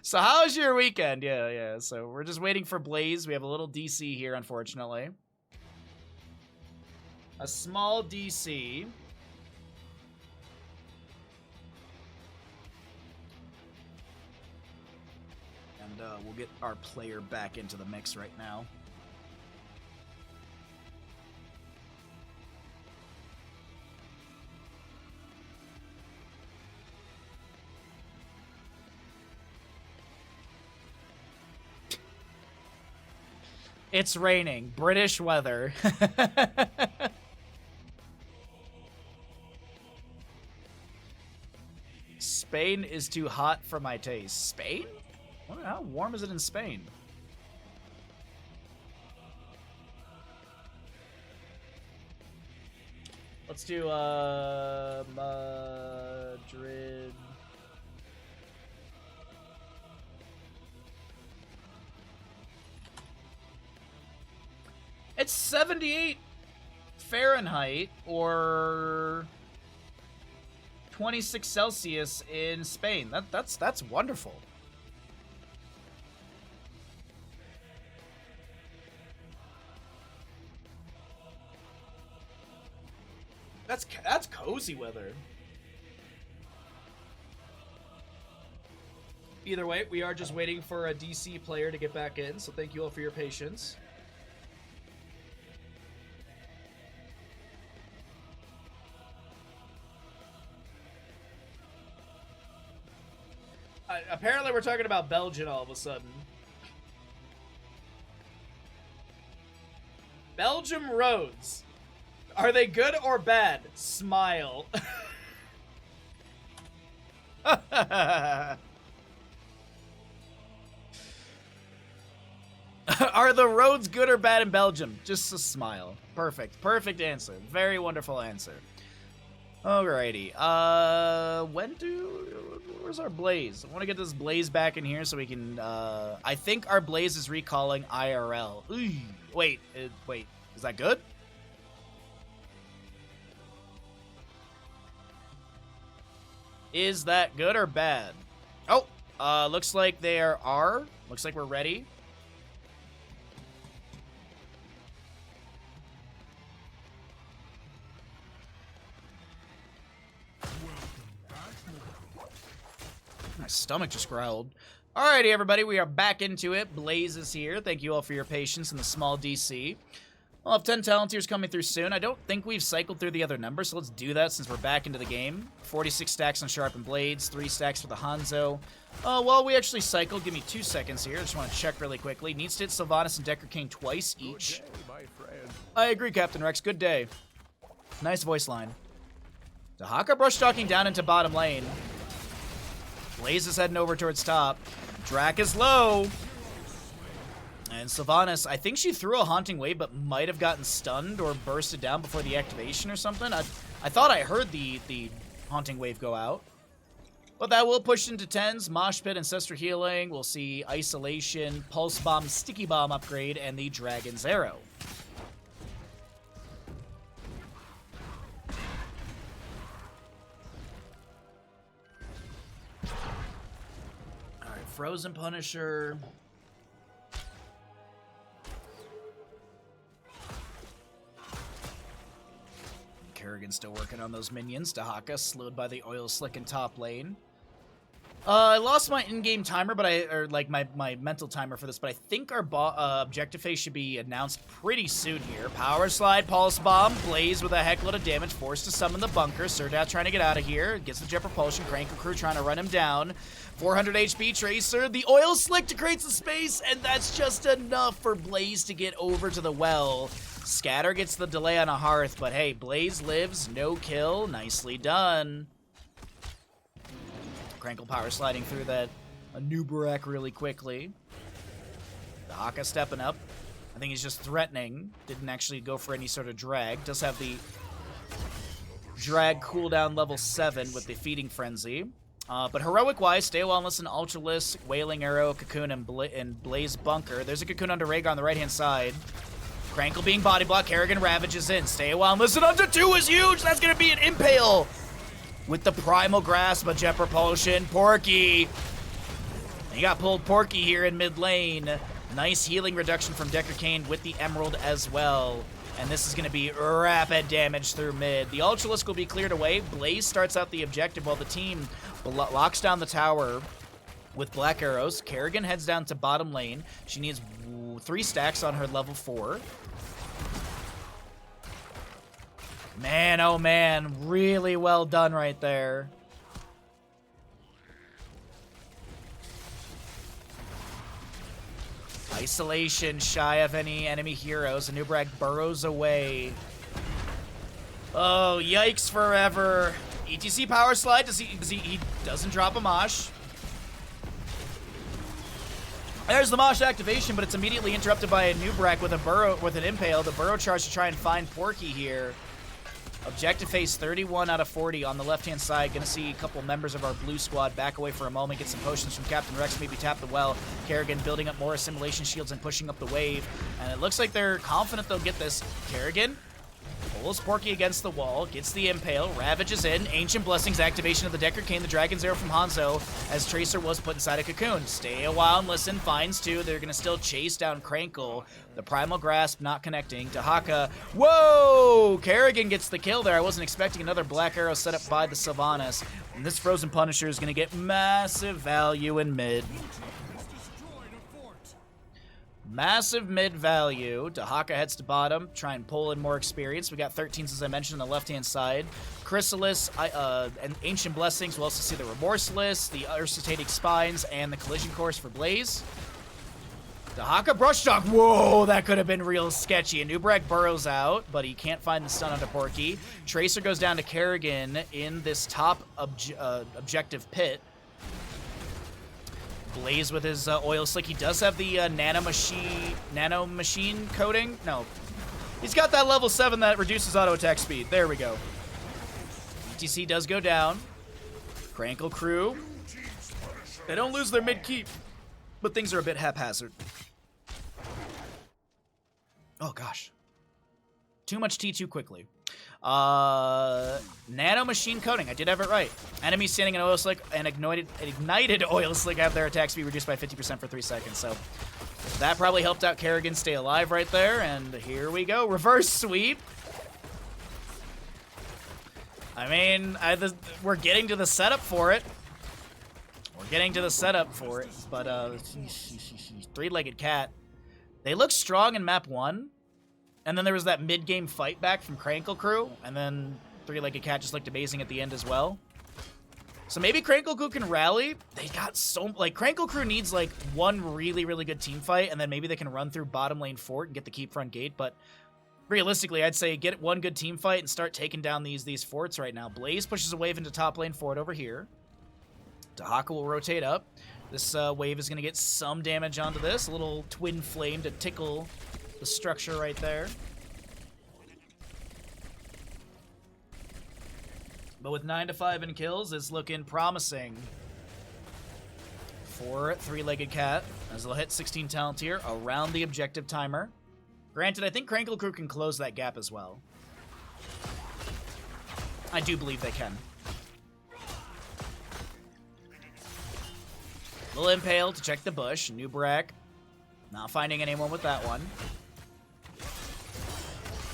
So how's your weekend? Yeah. So we're just waiting for Blaze. We have a little DC here, unfortunately. A small DC. And we'll get our player back into the mix right now. It's raining. British weather. Spain is too hot for my taste. Spain? How warm is it in Spain? Let's do Madrid. It's 78 Fahrenheit or 26 Celsius in Spain. That's wonderful. That's cozy weather. Either way, we are just waiting for a DC player to get back in, so thank you all for your patience. Apparently we're talking about Belgium all of a sudden. Belgium roads. Are they good or bad? Smile. Are the roads good or bad in Belgium? Just a smile. Perfect. Perfect answer. Very wonderful answer. Alrighty. Where's our Blaze? I want to get this Blaze back in here so we can, I think our Blaze is recalling IRL. Ooh, wait, is that good? Is that good or bad? Oh, looks like there are. Looks like we're ready. My stomach just growled. Alrighty, everybody, we are back into it. Blaze is here. Thank you all for your patience in the small DC. We'll have 10 Talentiers coming through soon. I don't think we've cycled through the other numbers, so let's do that since we're back into the game. 46 stacks on Sharpened Blades, 3 stacks for the Hanzo. While we actually cycle, give me 2 seconds here. I just want to check really quickly. Needs to hit Sylvanas and Decker King twice each. Good day, my friend. I agree, Captain Rex. Good day. Nice voice line. Dahaka brush talking down into bottom lane. Blaze is heading over towards top. Drac is low. And Sylvanas, I think she threw a Haunting Wave, but might have gotten stunned or bursted down before the activation or something. I thought I heard the Haunting Wave go out. But that will push into 10s. Mosh Pit, Ancestor Healing. We'll see Isolation, Pulse Bomb, Sticky Bomb upgrade, and the Dragon's Arrow. Alright, Frozen Punisher. Kerrigan's still working on those minions. Dahaka slowed by the Oil Slick in top lane. I lost my in-game timer, but my mental timer for this, but I think our objective phase should be announced pretty soon here. Power Slide, Pulse Bomb, Blaze with a heckload of damage, forced to summon the bunker. Surdat trying to get out of here, gets the Jet Propulsion, Krankle Krew trying to run him down. 400 HP Tracer, the Oil Slick to create some space, and that's just enough for Blaze to get over to the well. Scatter gets the delay on a Hearth, but hey, Blaze lives, no kill, nicely done. Krankle power sliding through that Anubarak really quickly. The Haka stepping up. I think he's just threatening. Didn't actually go for any sort of drag. Does have the drag cooldown level 7 with the Feeding Frenzy. But heroic-wise, Stay While and Listen, Ultralisk, Wailing Arrow, Cocoon, and Blaze Bunker. There's a Cocoon under Rhaegar on the right-hand side. Krankle being body block, Kerrigan ravages in. Stay a while and listen, onto 2 is huge! That's gonna be an Impale! With the Primal Grasp, a Jet Propulsion, Porky! And you got pulled Porky here in mid lane. Nice healing reduction from Decker Kane with the Emerald as well. And this is gonna be rapid damage through mid. The Ultralisk will be cleared away. Blaze starts out the objective while the team locks down the tower with Black Arrows. Kerrigan heads down to bottom lane. She needs 3 stacks on her level 4. Man, oh man, really well done right there. Isolation, shy of any enemy heroes. Anubarak burrows away. Oh, yikes forever. ETC power slide, he doesn't drop a Mosh. There's the Mosh activation, but it's immediately interrupted by a Anubarak with an Impale. The burrow charge to try and find Porky here. Objective phase 31 out of 40 on the left-hand side. Gonna see a couple members of our blue squad back away for a moment, get some potions from Captain Rex, maybe tap the well. Kerrigan building up more assimilation shields and pushing up the wave. And it looks like they're confident they'll get this. Kerrigan pulls Porky against the wall, gets the Impale, ravages in. Ancient Blessings activation of the Decker Kane, the Dragon's Arrow from Hanzo, as Tracer was put inside a Cocoon. Stay a while and listen, finds 2. They're gonna still chase down Krankle. The Primal Grasp not connecting. Dahaka. Whoa! Kerrigan gets the kill there. I wasn't expecting another Black Arrow set up by the Sylvanas. And this Frozen Punisher is gonna get massive value in mid. Massive mid value. Dahaka heads to bottom, try and pull in more experience. We got 13s, as I mentioned, on the left-hand side. Chrysalis and Ancient Blessings. We'll also see the Remorseless, the Ursitating Spines, and the Collision Course for Blaze. Dahaka Brush Dog. Whoa, that could have been real sketchy. Anubarak burrows out, but he can't find the stun onto Porky. Tracer goes down to Kerrigan in this top objective pit. Blaze with his Oil Slick. He does have the Nano Machine coating. No. He's got that level 7 that reduces auto attack speed. There we go. ETC does go down. Krankle Krew. They don't lose their mid keep, but things are a bit haphazard. Oh gosh. Too much tea too quickly. Nano Machine Coating. I did have it right. Enemies standing in Oil Slick and ignited Oil Slick have their attack speed reduced by 50% for 3 seconds. So that probably helped out Kerrigan stay alive right there. And here we go. Reverse sweep. I mean, we're getting to the setup for it. But, three-legged cat. They look strong in map 1. And then there was that mid-game fight back from Krankle Krew, and then Three-Legged Cat just looked amazing at the end as well. So maybe Krankle Krew can rally. They got so... Like, Krankle Krew needs, like, one really, really good team fight, and then maybe they can run through bottom lane fort and get the keep front gate, but realistically, I'd say get one good team fight and start taking down these forts right now. Blaze pushes a wave into top lane fort over here. Dahaka will rotate up. This wave is going to get some damage onto this. A little twin flame to tickle the structure right there. But with 9 to 5 in kills, it's looking promising for Three-Legged Cat, as they'll hit 16 talent tier around the objective timer. Granted, I think Krankle Krew can close that gap as well. I do believe they can. Little Impale to check the bush. Nubrak not finding anyone with that one.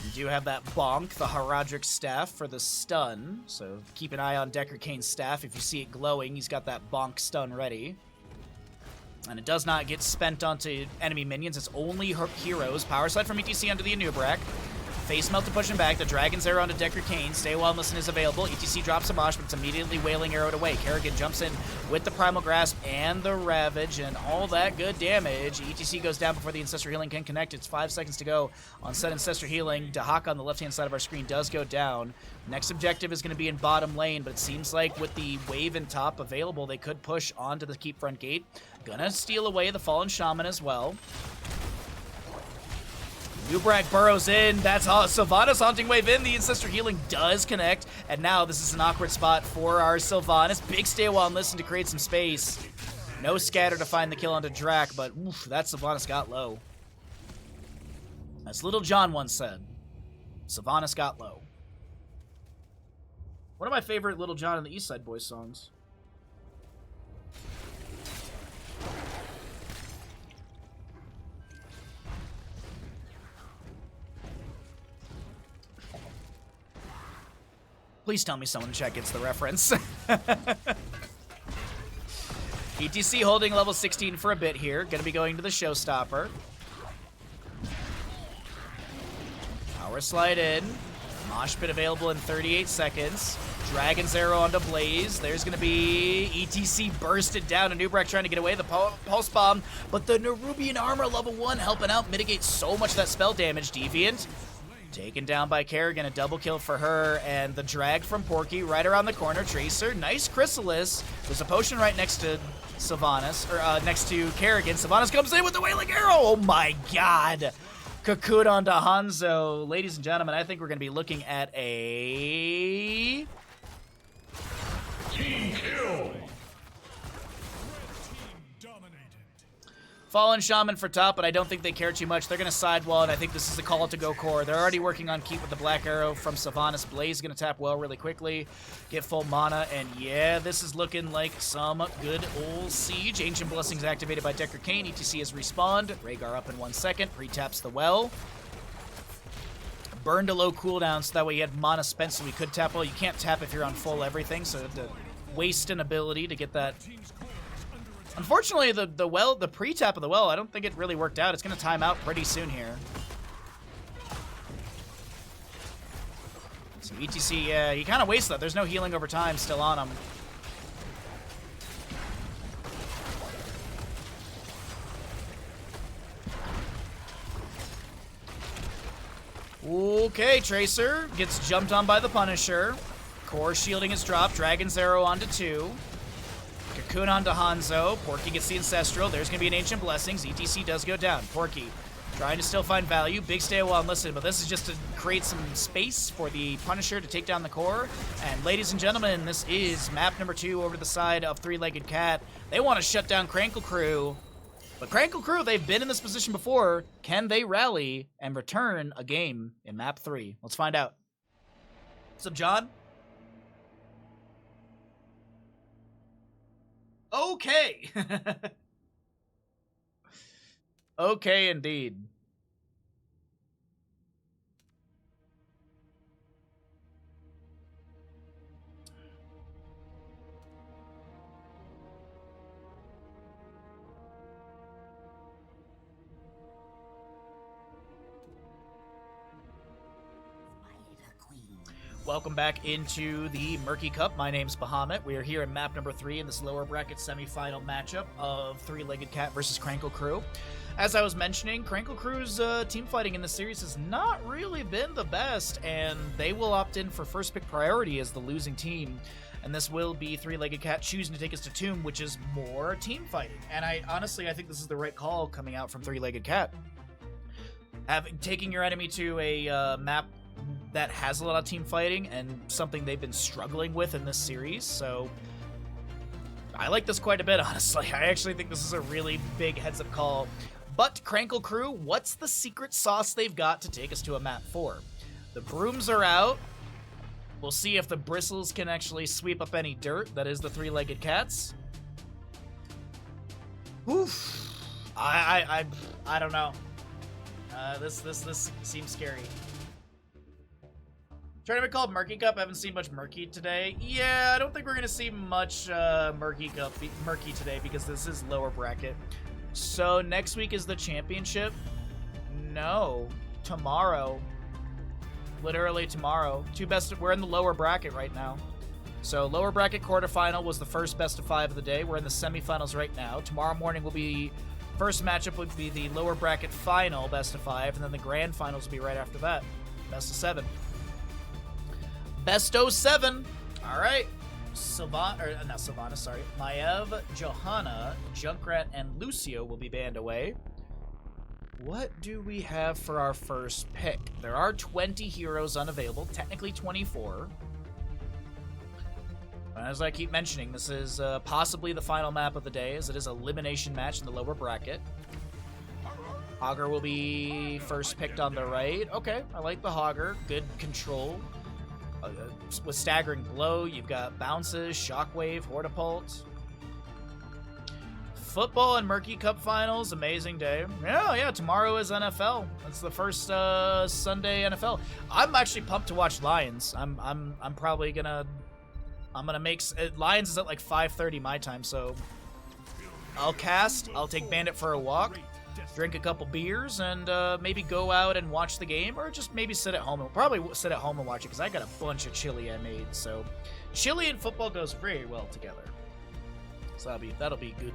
You do have that bonk, the Haradric staff for the stun. So keep an eye on Decker Kane's staff. If you see it glowing, he's got that bonk stun ready. And it does not get spent onto enemy minions. It's only heroes. Power slide from ETC onto the Nubrak. Face melt to push him back. The Dragon's Arrow onto Decker Kane. Stay while and listen is available. ETC drops a mosh, but it's immediately Wailing Arrowed away. Kerrigan jumps in with the Primal Grasp and the Ravage and all that good damage. ETC goes down before the Ancestor Healing can connect. It's 5 seconds to go on said Ancestor Healing. Dahaka on the left-hand side of our screen does go down. Next objective is going to be in bottom lane, but it seems like with the wave and top available, they could push onto the keep front gate. Gonna steal away the Fallen Shaman as well. Nubrak burrows in. That's Sylvanas Haunting Wave in. The Ancestor Healing does connect. And now this is an awkward spot for our Sylvanas. Big stay while and listen to create some space. No scatter to find the kill onto Drac, but oof, that Sylvanas got low. As Little John once said, Sylvanas got low. One of my favorite Little John and the East Side Boys songs. Please tell me someone in chat gets the reference. ETC holding level 16 for a bit here. Gonna be going to the Showstopper. Power slide in. Mosh pit available in 38 seconds. Dragon's Arrow onto Blaze. There's gonna be ETC bursted down. And Nubrak trying to get away. The Pulse Bomb. But the Nerubian Armor level 1 helping out mitigate so much of that spell damage. Deviant taken down by Kerrigan, a double kill for her, and the drag from Porky right around the corner. Tracer, nice Chrysalis. There's a potion right next to Sylvanas, or next to Kerrigan. Sylvanas comes in with the Wailing Arrow. Oh my god. Cocoon onto Hanzo. Ladies and gentlemen, I think we're going to be looking at a Team kill. Fallen Shaman for top, but I don't think they care too much. They're going to sidewall, and I think this is the call to go core. They're already working on keep with the Black Arrow from Sylvanas. Blaze is going to tap well really quickly, get full mana, and yeah, this is looking like some good old siege. Ancient Blessings activated by Decker Kane. ETC has respawned. Rhaegar up in 1 second. Pre-taps the well. Burned a low cooldown, so that way he had mana spent, so he could tap well. You can't tap if you're on full everything, so to waste an ability to get that. Unfortunately, the pre-tap of the well, I don't think it really worked out. It's going to time out pretty soon here. So ETC, yeah, he kind of wastes that. There's no healing over time still on him. Okay, Tracer gets jumped on by the Punisher. Core shielding is dropped. Dragon's Arrow onto 2. Cocoon onto Hanzo. Porky gets the Ancestral. There's going to be an Ancient Blessings. ETC does go down. Porky trying to still find value. Big stay while unlisted, but this is just to create some space for the Punisher to take down the core. And ladies and gentlemen, this is map number 2 over the side of Three-Legged Cat. They want to shut down Krankle Krew. But Krankle Krew, they've been in this position before. Can they rally and return a game in map 3? Let's find out. What's up, John? Okay. Okay, indeed. Welcome back into the Murky Cup. My name's Bahamut. We are here in map number 3 in this lower bracket semifinal matchup of Three-Legged Cat versus Krankle Krew. As I was mentioning, Krankle Krew's team fighting in this series has not really been the best, and they will opt in for first pick priority as the losing team, And this will be Three-Legged Cat choosing to take us to Tomb, which is more team fighting. And I think this is the right call coming out from Three-Legged Cat. Taking your enemy to a map that has a lot of team fighting and something they've been struggling with in this series, so I like this quite a bit, honestly. I actually think this is a really big heads-up call. But, Krankle Crew, what's the secret sauce they've got to take us to a map 4? The brooms are out. We'll see if the bristles can actually sweep up any dirt. That is the Three-Legged Cats. Oof. I don't know. This seems scary. Tournament called Murky Cup. I haven't seen much Murky today. Yeah, I don't think we're gonna see much Murky today because this is lower bracket. So next week is the championship. No, tomorrow. Literally tomorrow. We're in the lower bracket right now. So lower bracket quarterfinal was the first best of 5 of the day. We're in the semifinals right now. Tomorrow morning will be first matchup would be the lower bracket final best of 5, and then the grand finals will be right after that, best of 7. Best of 7. All right. Maev, Johanna, Junkrat, and Lucio will be banned away. What do we have for our first pick? There are 20 heroes unavailable, technically 24. As I keep mentioning, this is possibly the final map of the day, as it is an elimination match in the lower bracket. Hogger will be first picked on the right. Okay, I like the Hogger. Good control. With Staggering Blow, you've got Bounces, Shockwave, Hortipult. Football and Murky Cup Finals, amazing day. Yeah, tomorrow is NFL. That's the first Sunday NFL. I'm actually pumped to watch Lions. I'm probably gonna make Lions is at like 5:30 my time, so I'll cast. I'll take Bandit for a walk, drink a couple beers, and maybe go out and watch the game, or just maybe sit at home. I'll probably sit at home and watch it because I got a bunch of chili I made. So chili and football goes very well together. So that'll be good.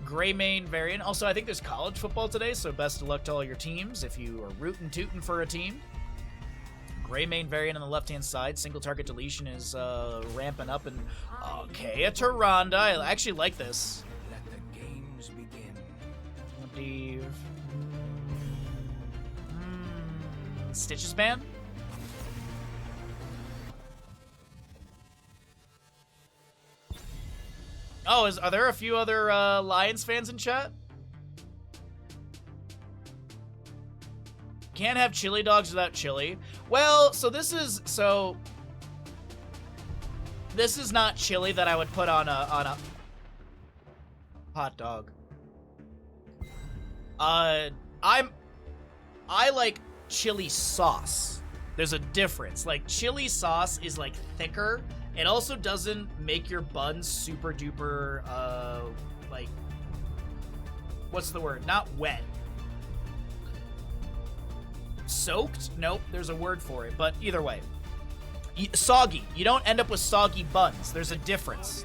Greymane variant. Also, I think there's college football today, so best of luck to all your teams if you are rootin' tootin' for a team. Greymane variant on the left-hand side. Single target deletion is ramping up, and okay, a Tyrande. I actually like this. Let the games begin. Stitches ban? Oh, are there a few other Lions fans in chat? Can't have chili dogs without chili. Well, so this is not chili that I would put on a hot dog. I like chili sauce. There's a difference. Like, chili sauce is like thicker. It also doesn't make your buns super duper, like, what's the word? Not wet. Soaked? Nope, there's a word for it, but either way. Soggy. You don't end up with soggy buns. There's a difference.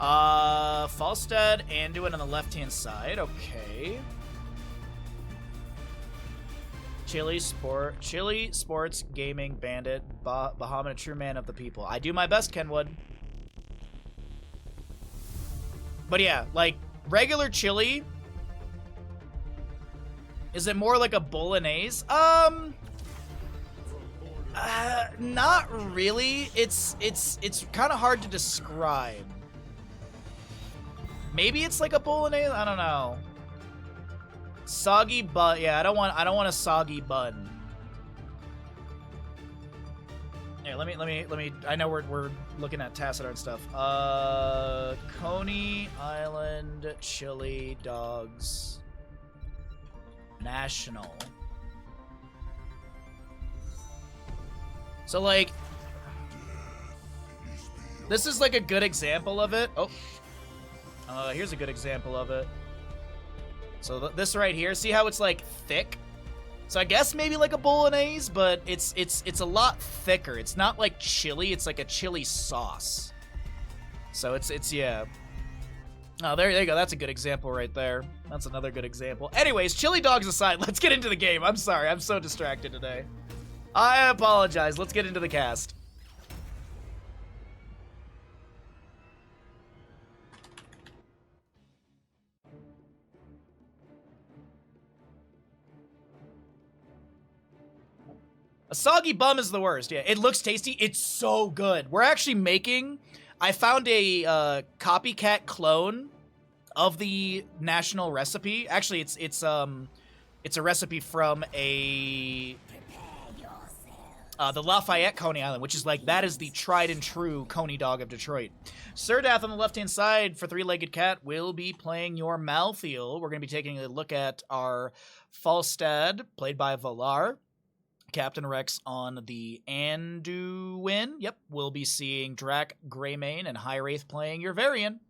Falstad, Anduin on the left-hand side. Okay. Chili Sports Gaming Bandit Bahamut, a true man of the people. I do my best, Kenwood. But yeah, like regular chili. Is it more like a bolognese? Not really. It's kind of hard to describe. Maybe it's like a bolognese. I don't know. Soggy bun. Yeah, I don't want a soggy bun. Yeah, let me. I know we're looking at Tassadar and stuff. Coney Island chili dogs. National. So like, this is like a good example of it. Oh, here's a good example of it. So this right here, see how it's like thick? So I guess maybe like a bolognese, but it's a lot thicker. It's not like chili, it's like a chili sauce. So it's yeah. Oh, there you go. That's a good example right there. That's another good example. Anyways, chili dogs aside, let's get into the game. I'm sorry, I'm so distracted today. I apologize. Let's get into the cast. A soggy bum is the worst. Yeah, it looks tasty. It's so good. We're actually making... I found a copycat clone of the national recipe. Actually, it's a recipe from the Lafayette Coney Island, which is like, that is the tried and true Coney dog of Detroit. Sirdath on the left-hand side for Three-Legged Cat will be playing your Malthael. We're going to be taking a look at our Falstad, played by Valar. Captain Rex on the Anduin. Yep, we'll be seeing Drac Greymane and High Wraith playing your Varian.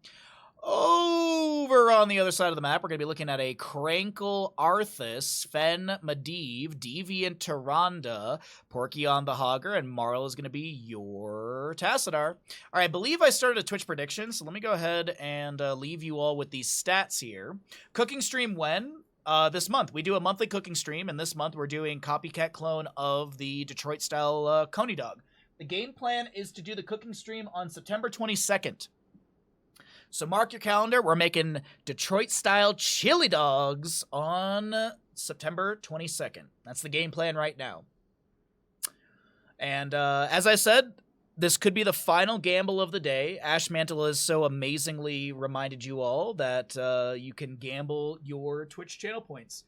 Over on the other side of the map, we're going to be looking at a Krankle Arthas, Fen Medivh, Deviant Tyrande, Porky on the Hogger, and Marl is going to be your Tassadar. All right, I believe I started a Twitch prediction, so let me go ahead and leave you all with these stats here. Cooking stream when? This month. We do a monthly cooking stream, and this month we're doing copycat clone of the Detroit-style Coney dog. The game plan is to do the cooking stream on September 22nd. So mark your calendar. We're making Detroit-style chili dogs on September 22nd. That's the game plan right now. And as I said, this could be the final gamble of the day. Ash Mantle has so amazingly reminded you all that you can gamble your Twitch channel points.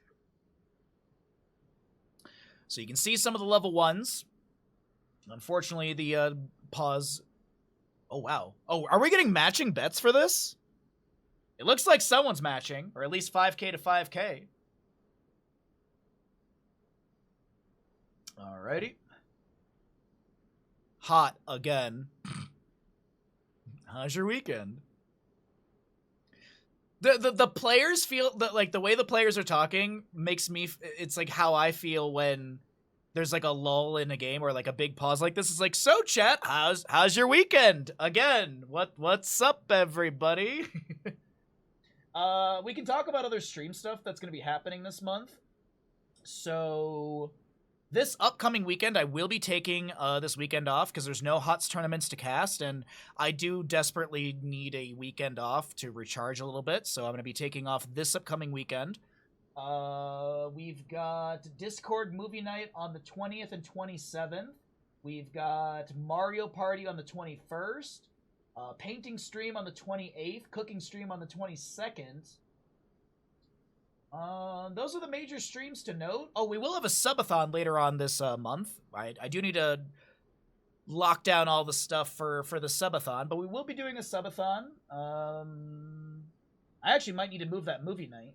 So you can see some of the level 1s. Unfortunately, the pause... Oh, wow. Oh, are we getting matching bets for this? It looks like someone's matching, or at least 5K to 5K. Alrighty. Hot again. How's your weekend? The players feel that, like, the way the players are talking makes me... It's like how I feel when there's like a lull in a game or like a big pause like this. Is like, so chat, how's your weekend? Again, what's up, everybody? We can talk about other stream stuff that's going to be happening this month. So this upcoming weekend, I will be taking this weekend off because there's no HOTS tournaments to cast, and I do desperately need a weekend off to recharge a little bit, so I'm going to be taking off this upcoming weekend. We've got Discord movie night on the 20th and 27th. We've got Mario Party on the 21st. Painting stream on the 28th. Cooking stream on the 22nd. Those are the major streams to note. Oh, we will have a subathon later on this month. I do need to lock down all the stuff for the subathon, but we will be doing a subathon. I actually might need to move that movie night.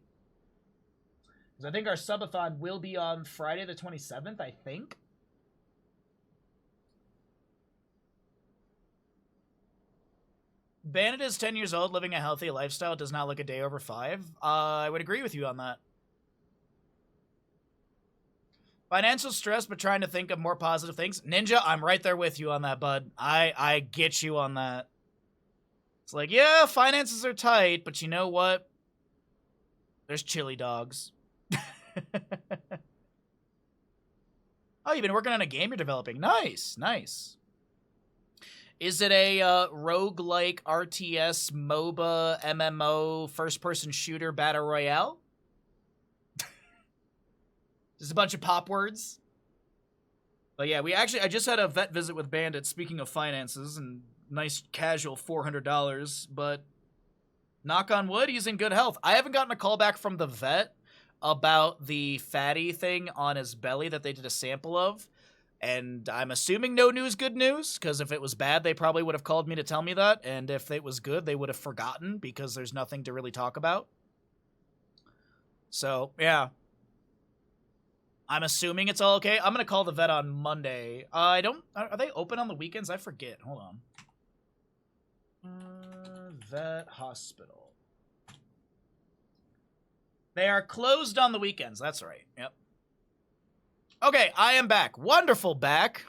I think our subathon will be on Friday the 27th, I think. Bandit is 10 years old, living a healthy lifestyle, does not look a day over 5. I would agree with you on that. Financial stress, but trying to think of more positive things. Ninja, I'm right there with you on that, bud. I get you on that. It's like, yeah, finances are tight, but you know what? There's chili dogs. Oh, you've been working on a game you're developing. Nice, nice. Is it a roguelike RTS, MOBA, MMO, first-person shooter, battle royale? Just a bunch of pop words. But yeah, I just had a vet visit with Bandit, speaking of finances, and nice casual $400, but knock on wood, he's in good health. I haven't gotten a call back from the vet about the fatty thing on his belly that they did a sample of, and I'm assuming no news, good news, because if it was bad, they probably would have called me to tell me that, and if it was good, they would have forgotten, because there's nothing to really talk about. So, yeah. I'm assuming it's all okay. I'm going to call the vet on Monday. Are they open on the weekends? I forget. Hold on. Vet hospital. They are closed on the weekends. That's right. Yep. Okay, I am back. Wonderful back.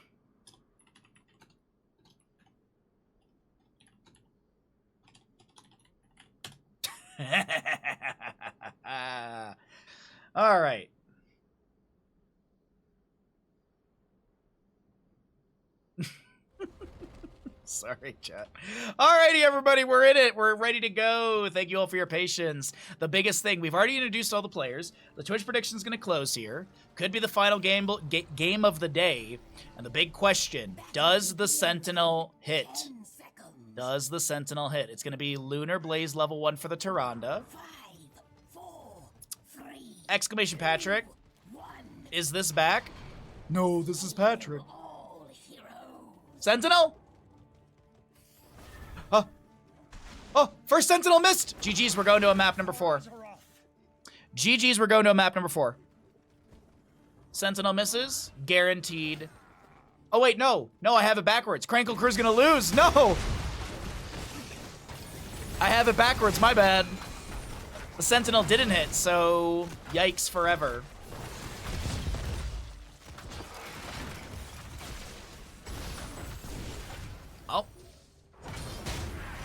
All right. Sorry, chat. Alrighty, everybody, we're in it. We're ready to go. Thank you all for your patience. The biggest thing, we've already introduced all the players. The Twitch prediction is going to close here. Could be the final game of the day. And the big question, does the Sentinel hit? Does the Sentinel hit? It's going to be Lunar Blaze level 1 for the Tyrande. Exclamation Patrick. Is this back? No, this is Patrick. Sentinel? Oh, first Sentinel missed! GG's, we're going to a map number 4. GG's, we're going to a map number 4. Sentinel misses. Guaranteed. Oh, wait, no. No, I have it backwards. Krankle Crew's gonna lose. No! I have it backwards, my bad. The Sentinel didn't hit, so yikes forever. Oh.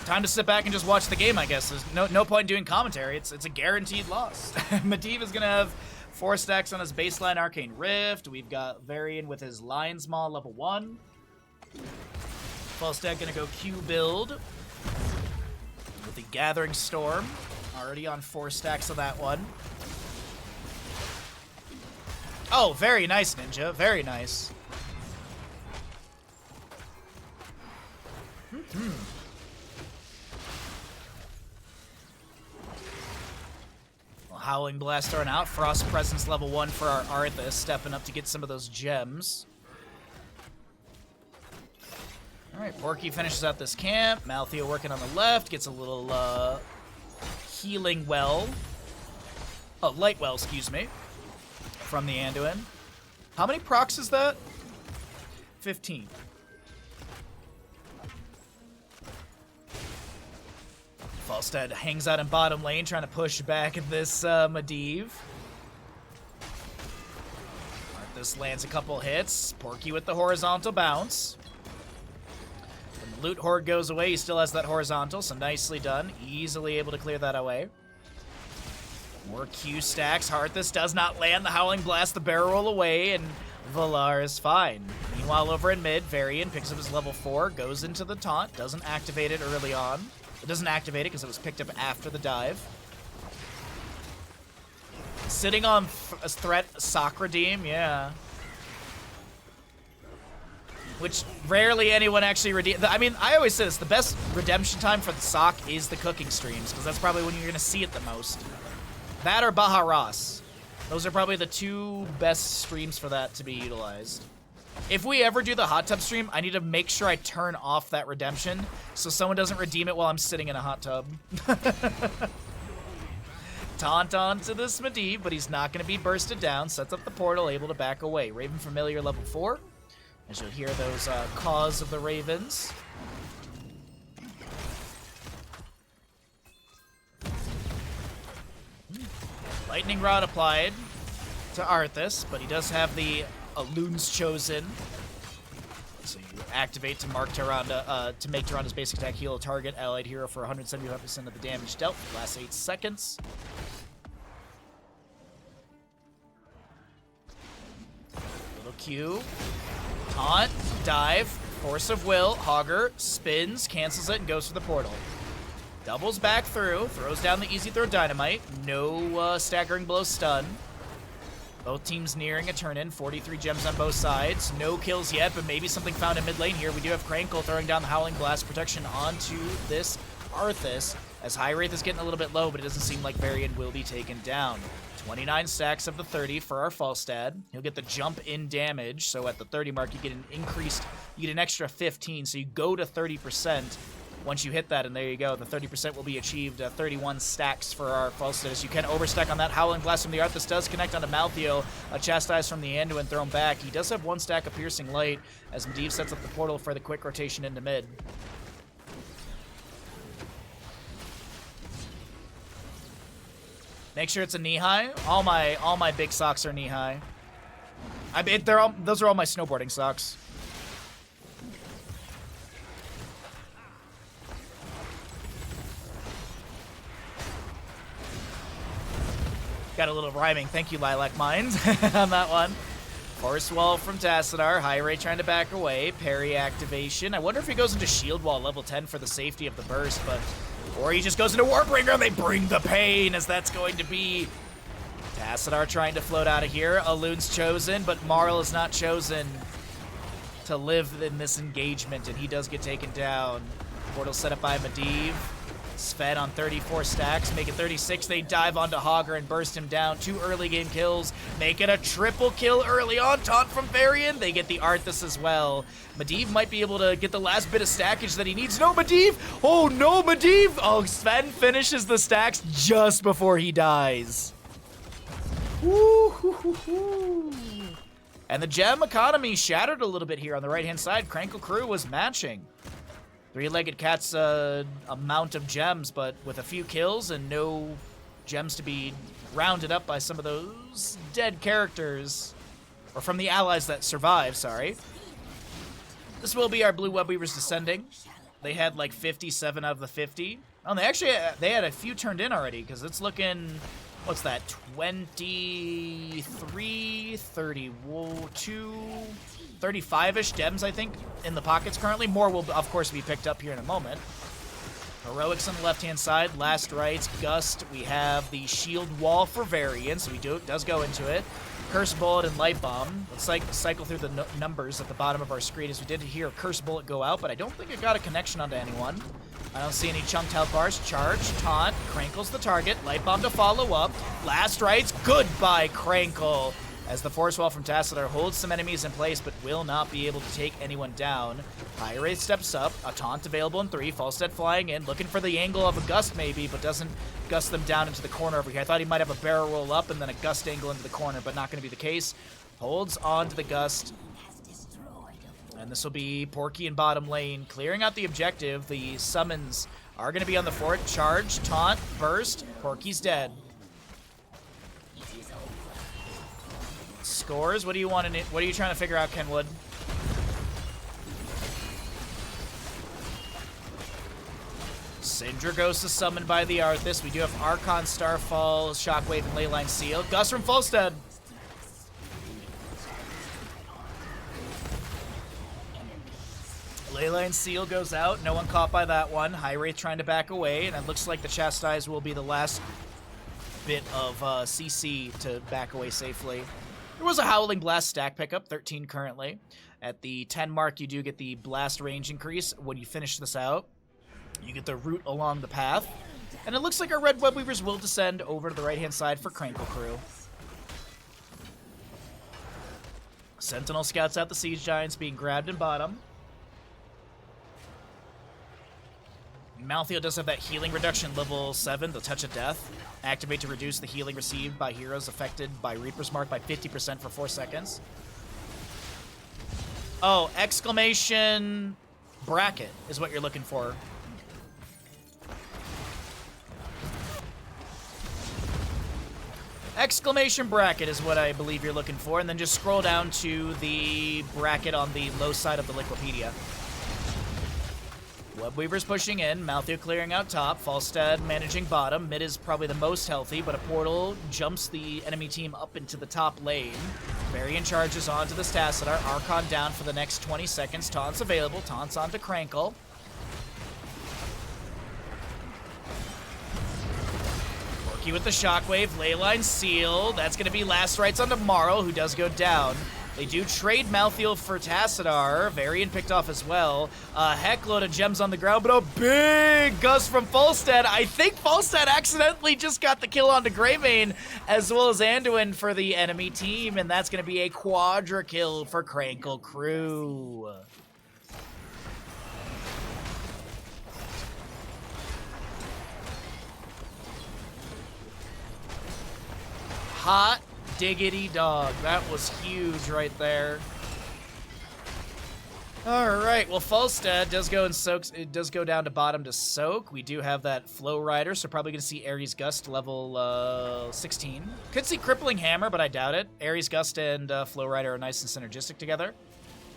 Time to sit back and just watch the game, I guess. There's no point in doing commentary. It's a guaranteed loss. Medivh is gonna have 4 stacks on his baseline Arcane Rift. We've got Varian with his Lion's Maw level 1. Falstad gonna go Q build with the Gathering Storm. Already on 4 stacks of that one. Oh, very nice, Ninja. Very nice. Well, Howling Blast thrown out. Frost Presence level 1 for our Arthas, stepping up to get some of those gems. Alright, Porky finishes out this camp. Malthea working on the left, gets a little healing well. Oh, light well, excuse me. From the Anduin. How many procs is that? 15. Falstad hangs out in bottom lane, trying to push back at this Medivh. Arthas lands a couple hits. Porky with the horizontal bounce. When the loot horde goes away, he still has that horizontal, so nicely done. Easily able to clear that away. More Q stacks. Arthas does not land the Howling Blast, the barrel roll away, and Valar is fine. Meanwhile, over in mid, Varian picks up his level 4, goes into the taunt, doesn't activate it early on. It doesn't activate it because it was picked up after the dive. Sitting on a threat sock redeem, yeah. Which rarely anyone actually redeems. I mean, I always say this, the best redemption time for the sock is the cooking streams, because that's probably when you're going to see it the most. That or Baharas. Those are probably the 2 best streams for that to be utilized. If we ever do the hot tub stream, I need to make sure I turn off that redemption so someone doesn't redeem it while I'm sitting in a hot tub. Taunt on to this Medivh, but he's not going to be bursted down. Sets up the portal, able to back away. Raven Familiar level 4. As you'll hear those caws of the Ravens. Lightning Rod applied to Arthas, but he does have the Loon's Chosen. So you activate to mark Tyrande, to make Tyrande's basic attack heal a target allied hero for 175% of the damage dealt. Last 8 seconds. Little Q. Taunt, dive, Force of Will, Hogger, spins, cancels it, and goes for the portal. Doubles back through, throws down the easy throw dynamite. No staggering blow stun. Both teams nearing a turn-in. 43 gems on both sides. No kills yet, but maybe something found in mid lane here. We do have Krankle throwing down the Howling Blast protection onto this Arthas, as High Wraith is getting a little bit low, but it doesn't seem like Varian will be taken down. 29 stacks of the 30 for our Falstad. He'll get the jump in damage, so at the 30 mark you get an extra 15, so you go to 30%. Once you hit that, and there you go, the 30% will be achieved. 31 stacks for our Falstad, as you can overstack on that. Howling Blast from the Arthas does connect onto Malthea. A Chastise from the Anduin thrown back. He does have 1 stack of Piercing Light, as Medivh sets up the portal for the quick rotation into mid. Make sure it's a knee-high. All my big socks are knee-high. I mean, those are all my snowboarding socks. Got a little rhyming. Thank you, Lilac Mind, on that one. Force wall from Tassadar. High Ray trying to back away. Parry activation. I wonder if he goes into shield wall level 10 for the safety of the burst, but or he just goes into Warbringer and they bring the pain, as that's going to be Tassadar trying to float out of here. Alun's chosen, but Marl is not chosen to live in this engagement, and he does get taken down. Portal set up by Medivh. Sven on 34 stacks, make it 36. They dive onto Hogger and burst him down. 2 early game kills, make it a triple kill early on. Taunt from Varian. They get the Arthas as well. Medivh might be able to get the last bit of stackage that he needs. No, Medivh! Oh, no, Medivh! Oh, Sven finishes the stacks just before he dies. Woo, hoo, hoo, hoo. And the gem economy shattered a little bit here on the right-hand side. Krankle Krew was matching. Three-legged cat's amount of gems, but with a few kills and no gems to be rounded up by some of those dead characters, or from the allies that survive, sorry. This will be our blue web weavers descending. They had like 57 out of the 50. Oh, they had a few turned in already, because it's looking, what's that, 23, 32, 35-ish gems, I think, in the pockets currently. More will, of course, be picked up here in a moment. Heroics on the left-hand side, last rites, Gust. We have the shield wall for Varian, so does go into it. Curse Bullet and Light Bomb. Let's cycle through the numbers at the bottom of our screen, as we did hear a Curse Bullet go out, but I don't think it got a connection onto anyone. I don't see any chunked health bars. Charge, taunt, Krankle's the target. Light Bomb to follow up. Last rites, goodbye, Krankle. As the Force Wall from Tassadar holds some enemies in place, but will not be able to take anyone down. High Ray steps up, a taunt available in 3, Falstead flying in, looking for the angle of a Gust maybe, but doesn't gust them down into the corner over here. I thought he might have a barrel roll up and then a Gust angle into the corner, but not going to be the case. Holds on to the Gust. And this will be Porky in bottom lane, clearing out the objective. The summons are going to be on the fort. Charge, taunt, burst, Porky's dead. Scores? What do you want in it? What are you trying to figure out, Kenwood? Syndra is summoned by the Arthas. We do have Archon, Starfall, Shockwave, and Leyline Seal. Gus from Falstead. Leyline Seal goes out. No one caught by that one. High Wraith trying to back away, and it looks like the Chastise will be the last bit of CC to back away safely. There was a Howling Blast stack pickup, 13 currently. At the 10 mark, you do get the blast range increase. When you finish this out, you get the route along the path. And it looks like our Red Web Weavers will descend over to the right-hand side for Krankle Krew. Sentinel scouts out the Siege Giants being grabbed in bottom. Malthael does have that healing reduction, level 7, the Touch of Death. Activate to reduce the healing received by heroes affected by Reaper's Mark by 50% for 4 seconds. Oh, exclamation bracket is what you're looking for. Exclamation bracket is what I believe you're looking for, and then just scroll down to the bracket on the low side of the Liquipedia. Webweaver's pushing in, Malthael clearing out top, Falstead managing bottom, mid is probably the most healthy, but a portal jumps the enemy team up into the top lane. Varian charges onto the Tassadar, Archon down for the next 20 seconds, taunts available, taunts onto Krankle. Murky with the Shockwave, Leyline Seal, that's going to be last rites onto Marl, who does go down. They do trade Malthael for Tassadar. Varian picked off as well. A heck load of gems on the ground, but a big gust from Falstead. I think Falstead accidentally just got the kill onto Greymane, as well as Anduin for the enemy team, and that's going to be a quadra kill for Krankle Krew. Hot diggity dog. That was huge right there. Alright, well, Falstead does go and soaks. It does go down to bottom to soak. We do have that Flow Rider, so probably going to see Ares Gust level 16. Could see Crippling Hammer, but I doubt it. Ares Gust and Flow Rider are nice and synergistic together.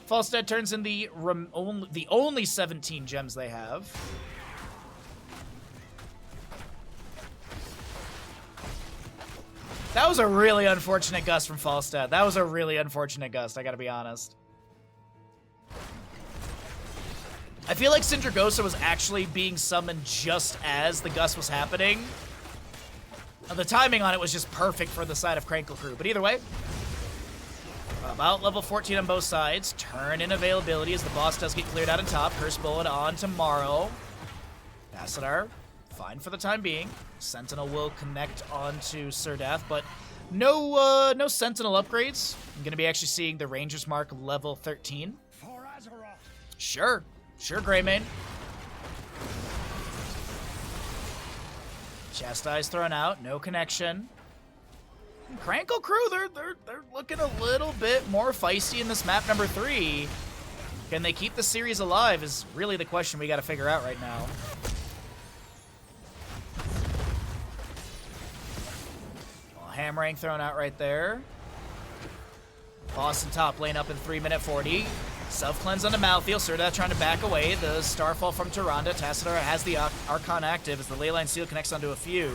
Falstead turns in the only 17 gems they have. That was a really unfortunate gust from Falstad. That was a really unfortunate gust, I gotta be honest. I feel like Sindragosa was actually being summoned just as the gust was happening. The timing on it was just perfect for the side of Krankle Krew. But either way, about level 14 on both sides. Turn in availability as the boss does get cleared out on top. Curse Bullet on tomorrow. Tassadar, fine for the time being. Sentinel will connect onto Surdath, but no Sentinel upgrades. I'm going to be actually seeing the Ranger's Mark level 13. For Azeroth. Sure, Greymane. Chastise thrown out, no connection. Krankle Krew, they're looking a little bit more feisty in this map number 3. Can they keep the series alive is really the question we got to figure out right now. Well, hammering thrown out right there. Boss in top lane up in 3-minute 40. Self-cleanse onto Malthael. Surdath trying to back away. The Starfall from Tyrande. Tassadar has the Archon active as the Leyline Seal connects onto a few.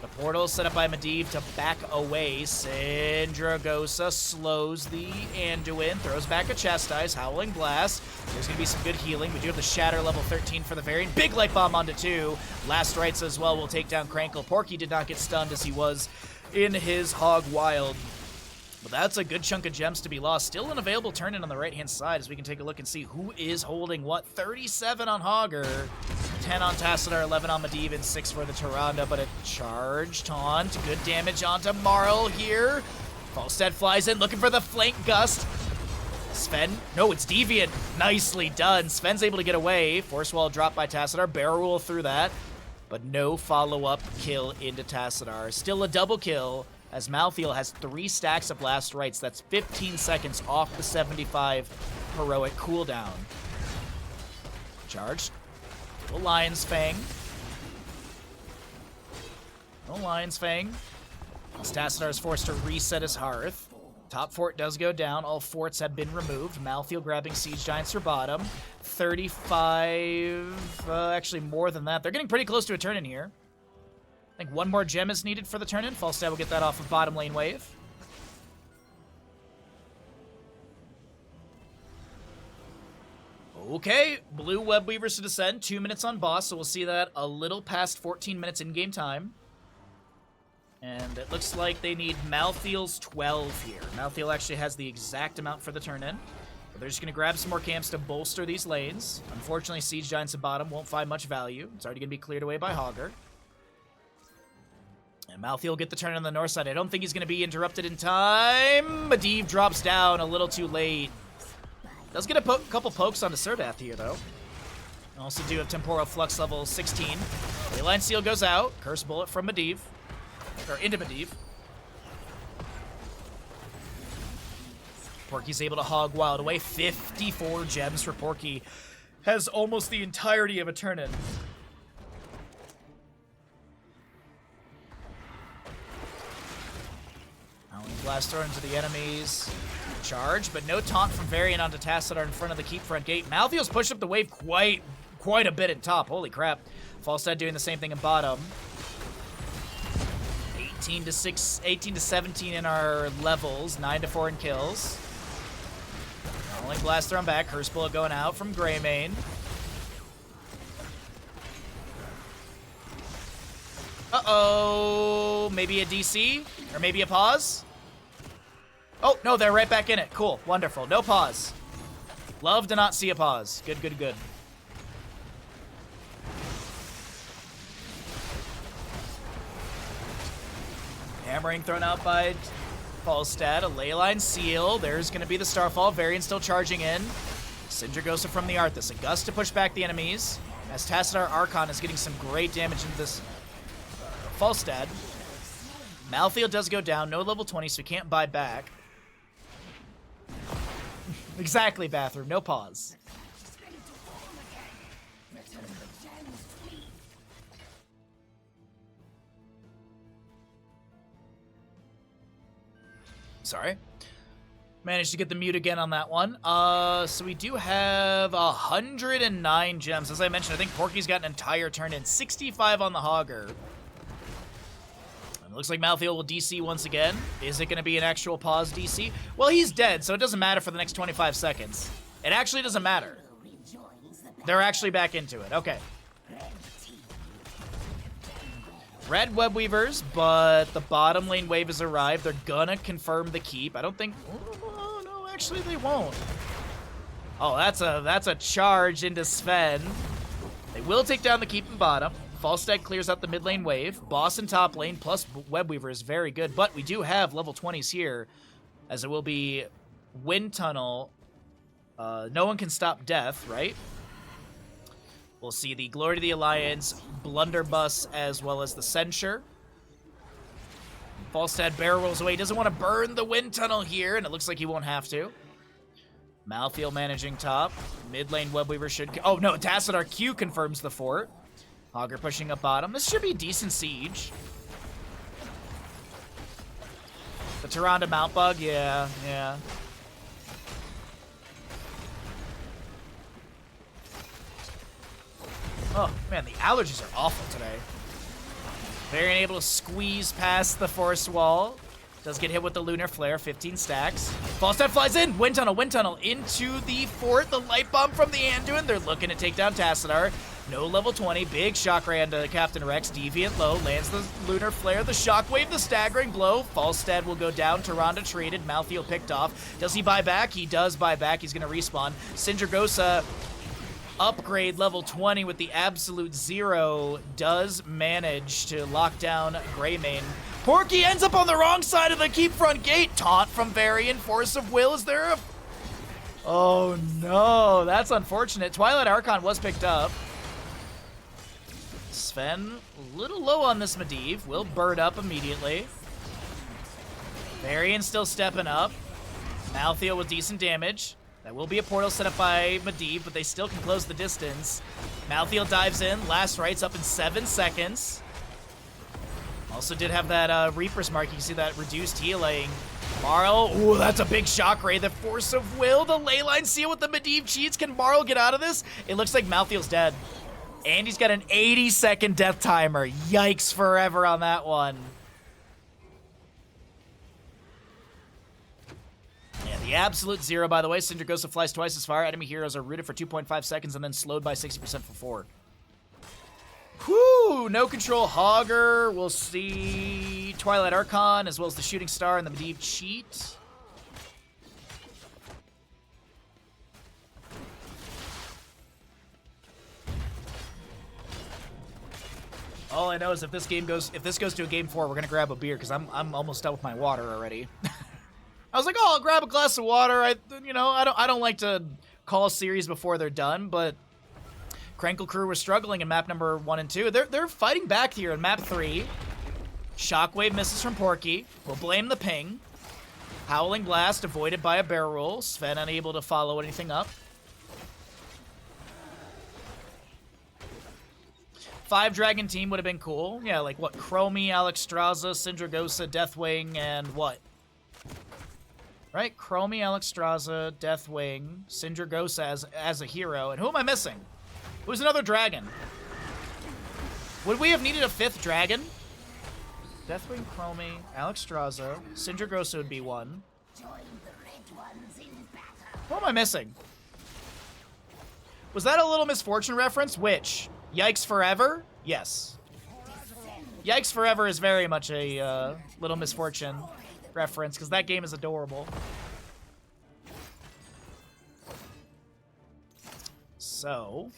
The portal set up by Medivh to back away. Sindragosa slows the Anduin. Throws back a Chastise. Howling Blast. There's going to be some good healing. We do have the Shatter level 13 for the Variant. Big Light Bomb onto 2. Last Rites as well will take down Krankle. Porky did not get stunned as he was in his Hog Wild. But that's a good chunk of gems to be lost. Still an available turn-in on the right-hand side as we can take a look and see who is holding what. 37 on Hogger, 10 on Tassadar, 11 on Medivh, and 6 for the Tyrande. But a charge taunt. Good damage onto Marl here. Falstad flies in, looking for the flank gust. Sven, no, it's Deviant. Nicely done. Sven's able to get away. Force Wall dropped by Tassadar. Barrel roll through that. But no follow-up kill into Tassadar. Still a double kill, as Malthael has 3 stacks of Blast Rites. That's 15 seconds off the 75 heroic cooldown. Charged. No Lion's Fang. No Lion's Fang. As Tassadar is forced to reset his hearth. Top fort does go down. All forts have been removed. Malthael grabbing Siege Giants for bottom. 35... actually more than that. They're getting pretty close to a turn-in here. I think one more gem is needed for the turn-in. Falstad will get that off of bottom lane wave. Okay, blue Web Weavers to descend. 2 minutes on boss, so we'll see that a little past 14 minutes in-game time. And it looks like they need Malthael's 12 here. Malthael actually has the exact amount for the turn-in. But they're just going to grab some more camps to bolster these lanes. Unfortunately, Siege Giants at bottom won't find much value. It's already going to be cleared away by Hogger. And Malthael will get the turn on the north side. I don't think he's going to be interrupted in time. Medivh drops down a little too late. Does get a couple pokes onto Surdath here, though. Also do have Temporal Flux level 16. Leyline Seal goes out. Curse Bullet from Medivh. Or into Medivh. Porky's able to hog wild away. 54 gems for Porky. Has almost the entirety of a turn-in. Blast thrown into the enemies. Charge, but no taunt from Varian onto Tassadar in front of the keep front gate. Malthael's pushed up the wave quite a bit at top. Holy crap. Falstad doing the same thing in bottom. 18 to 17 in our levels. 9 to 4 in kills. Only blast thrown back. Curse Bullet going out from Greymane. Uh-oh. Maybe a DC? Or maybe a pause? Oh, no, they're right back in it. Cool. Wonderful. No pause. Love to not see a pause. Good, good, good. Hammering thrown out by Falstad. A Leyline Seal. There's going to be the Starfall. Varian still charging in. Sindragosa from the Arthas. A gust to push back the enemies. As Tassadar Archon is getting some great damage into this Falstad. Malthael does go down. No level 20, so he can't buy back. Exactly, Bathroom. No pause. Sorry. Managed to get the mute again on that one. So we do have 109 gems. As I mentioned, I think Porky's got an entire turn in. 65 on the Hogger. It looks like Malthael will DC once again. Is it going to be an actual pause DC? Well, he's dead, so it doesn't matter for the next 25 seconds. It actually doesn't matter. They're actually back into it. Okay. Red web weavers, but the bottom lane wave has arrived. They're gonna confirm the keep. I don't think... Oh, no, actually they won't. Oh, that's a charge into Sven. They will take down the keep in bottom. Falstad clears out the mid lane wave. Boss in top lane plus Webweaver is very good, but we do have level 20s here, as it will be Wind Tunnel. No one can stop death, right? We'll see the Glory to the Alliance, Blunderbuss, as well as the Censure. Falstad barrel rolls away. He doesn't want to burn the Wind Tunnel here, and it looks like he won't have to. Malthael managing top. Mid lane Webweaver should... Oh, no, Tassadar Q confirms the fort. Hogger pushing up bottom. This should be a decent siege. The Tyrande Mount Bug, yeah. Oh, man, the allergies are awful today. Very unable to squeeze past the forest wall. Does get hit with the Lunar Flare, 15 stacks. Falstad flies in! Wind Tunnel into the fort. The Light Bomb from the Anduin. They're looking to take down Tassadar. No level 20. Big shock ray onto Captain Rex. Deviant low. Lands the Lunar Flare. The Shockwave. The staggering blow. Falstad will go down. Tyrande traded. Malthael picked off. Does he buy back? He does buy back. He's going to respawn. Sindragosa upgrade level 20 with the absolute zero does manage to lock down Greymane. Porky ends up on the wrong side of the keep front gate. Taunt from Varian. Force of Will. Is there a... Oh no, that's unfortunate. Twilight Archon was picked up. Sven, a little low on this Medivh. Will bird up immediately. Varian still stepping up. Malthael with decent damage. That will be a portal set up by Medivh, but they still can close the distance. Malthael dives in. Last Right's up in 7 seconds. Also did have that Reaper's Mark. You can see that reduced healing. Marl, ooh, that's a big shock ray. The Force of Will, the Leyline Seal with the Medivh cheats. Can Marl get out of this? It looks like Malthael's dead. And he's got an 80-second death timer. Yikes forever on that one. Yeah, the absolute zero, by the way. Sindragosa flies twice as far. Enemy heroes are rooted for 2.5 seconds and then slowed by 60% for 4. Whew, no control Hogger. We'll see Twilight Archon as well as the Shooting Star and the Medivh cheat. All I know is if this goes to a game 4, we're gonna grab a beer because I'm almost done with my water already. I was like, oh, I'll grab a glass of water. I don't like to call a series before they're done, but Krankle Krew was struggling in map number 1 and 2. They're fighting back here in map 3. Shockwave misses from Porky. We'll blame the ping. Howling Blast avoided by a barrel roll. Sven unable to follow anything up. 5 dragon team would have been cool. Yeah, like what? Chromie, Alexstrasza, Sindragosa, Deathwing, and what? Right? Chromie, Alexstrasza, Deathwing, Sindragosa as a hero. And who am I missing? Who's another dragon? Would we have needed a 5th dragon? Deathwing, Chromie, Alexstrasza, Sindragosa would be one. Who am I missing? Was that a Little Misfortune reference? Which? Yikes Forever? Yes. Yikes Forever is very much a Little Misfortune reference, because that game is adorable. So...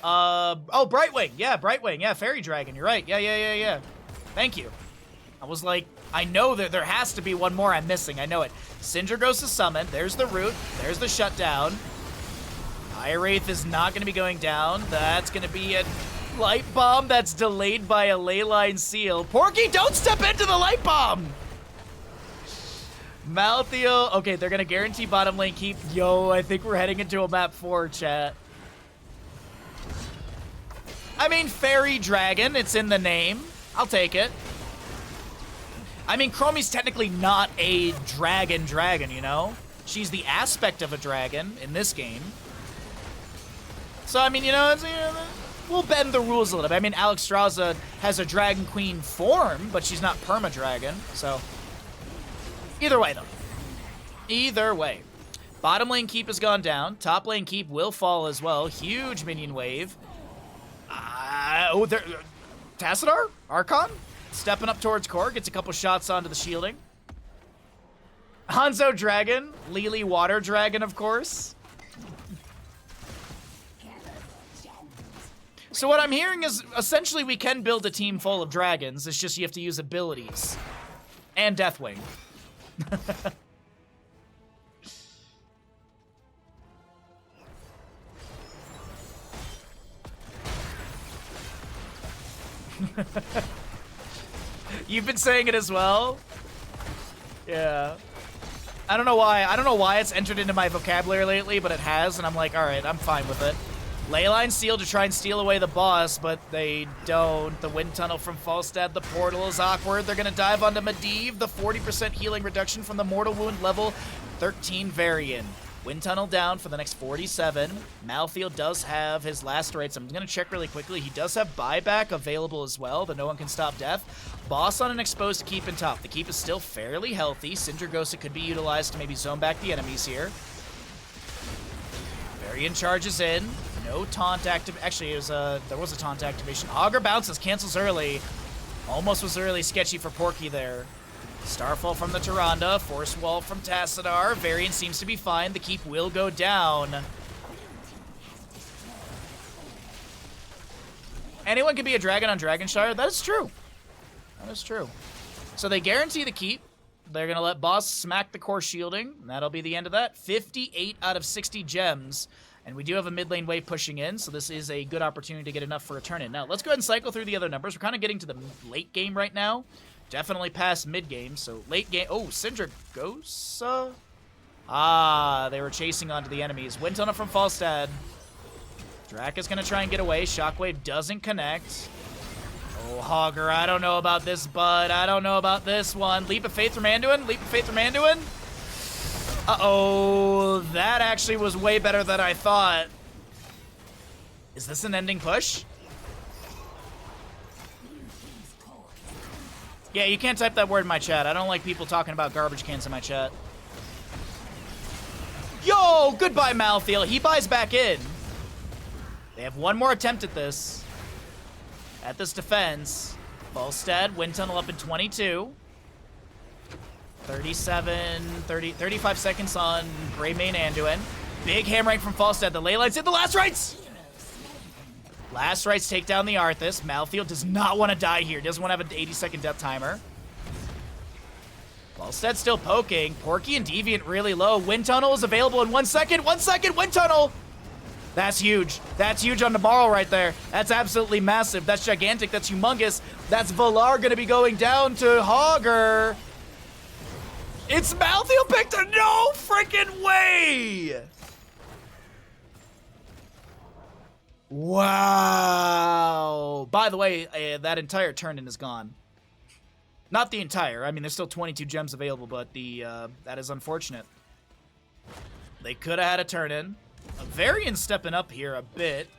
oh, Brightwing! Yeah, Brightwing. Yeah, Fairy Dragon. You're right. Yeah. Thank you. I was like, I know that there has to be one more I'm missing. I know it. Sindragosa summoned. There's the root. There's the shutdown. Wraith is not going to be going down. That's going to be a light bomb that's delayed by a Leyline Seal. Porky, don't step into the light bomb! Malthael. Okay, they're going to guarantee bottom lane keep. Yo, I think we're heading into a map 4, chat. I mean, Fairy Dragon. It's in the name. I'll take it. I mean, Chromie's technically not a dragon, you know? She's the aspect of a dragon in this game. So, I mean, you know, we'll bend the rules a little bit. I mean, Alexstrasza has a Dragon Queen form, but she's not perma-dragon, so... Either way, though. Either way. Bottom lane keep has gone down. Top lane keep will fall as well. Huge minion wave. Oh, there... Tassadar? Archon? Stepping up towards core. Gets a couple shots onto the shielding. Hanzo Dragon. Lily Water Dragon, of course. So what I'm hearing is, essentially, we can build a team full of dragons. It's just you have to use abilities. And Deathwing. You've been saying it as well? Yeah. I don't know why. I don't know why it's entered into my vocabulary lately, but it has, and I'm like, alright, I'm fine with it. Leyline Seal to try and steal away the boss, but they don't. The Wind Tunnel from Falstad, the portal is awkward. They're gonna dive onto Medivh, the 40% healing reduction from the Mortal Wound level 13 Varian. Wind Tunnel down for the next 47. Malthael does have his last rites. I'm gonna check really quickly. He does have buyback available as well, the No One Can Stop Death. Boss on an exposed keep in top. The keep is still fairly healthy. Syndragosa could be utilized to maybe zone back the enemies here. Varian charges in. No taunt active. Actually, there was a taunt activation. Augur bounces, cancels early. Almost was really sketchy for Porky there. Starfall from the Tyrande, Force Wall from Tassadar. Varian seems to be fine. The keep will go down. Anyone can be a dragon on Dragonshire. That is true. That is true. So they guarantee the keep. They're going to let boss smack the core shielding. And that'll be the end of that. 58 out of 60 gems. And we do have a mid lane wave pushing in, so this is a good opportunity to get enough for a turn-in. Now, let's go ahead and cycle through the other numbers. We're kind of getting to the late game right now. Definitely past mid game, so late game. Oh, Syndragosa? Ah, they were chasing onto the enemies. Wind Tunnel from Falstad. Drak is going to try and get away. Shockwave doesn't connect. Oh, Hogger, I don't know about this, bud. I don't know about this one. Leap of Faith from Anduin? Leap of Faith from Anduin? Uh-oh, that actually was way better than I thought. Is this an ending push? Yeah, you can't type that word in my chat. I don't like people talking about garbage cans in my chat. Yo, goodbye, Malthael. He buys back in. They have one more attempt at this. At this defense. Falstad, Wind Tunnel up in 22. 35 seconds on Greymane Anduin. Big hammering from Falstad. The Leyline's in the last rites! Last rites take down the Arthas. Malthael does not want to die here. Doesn't want to have an 80-second death timer. Falstad still poking. Porky and Deviant really low. Wind Tunnel is available in 1 second. 1 second, Wind Tunnel! That's huge. That's huge on tomorrow right there. That's absolutely massive. That's gigantic. That's humongous. That's Valar going to be going down to Hogger. It's Malthael picked a no freaking way! Wow. By the way, that entire turn-in is gone. Not the entire. I mean, there's still 22 gems available, but that is unfortunate. They could have had a turn-in. Varian stepping up here a bit.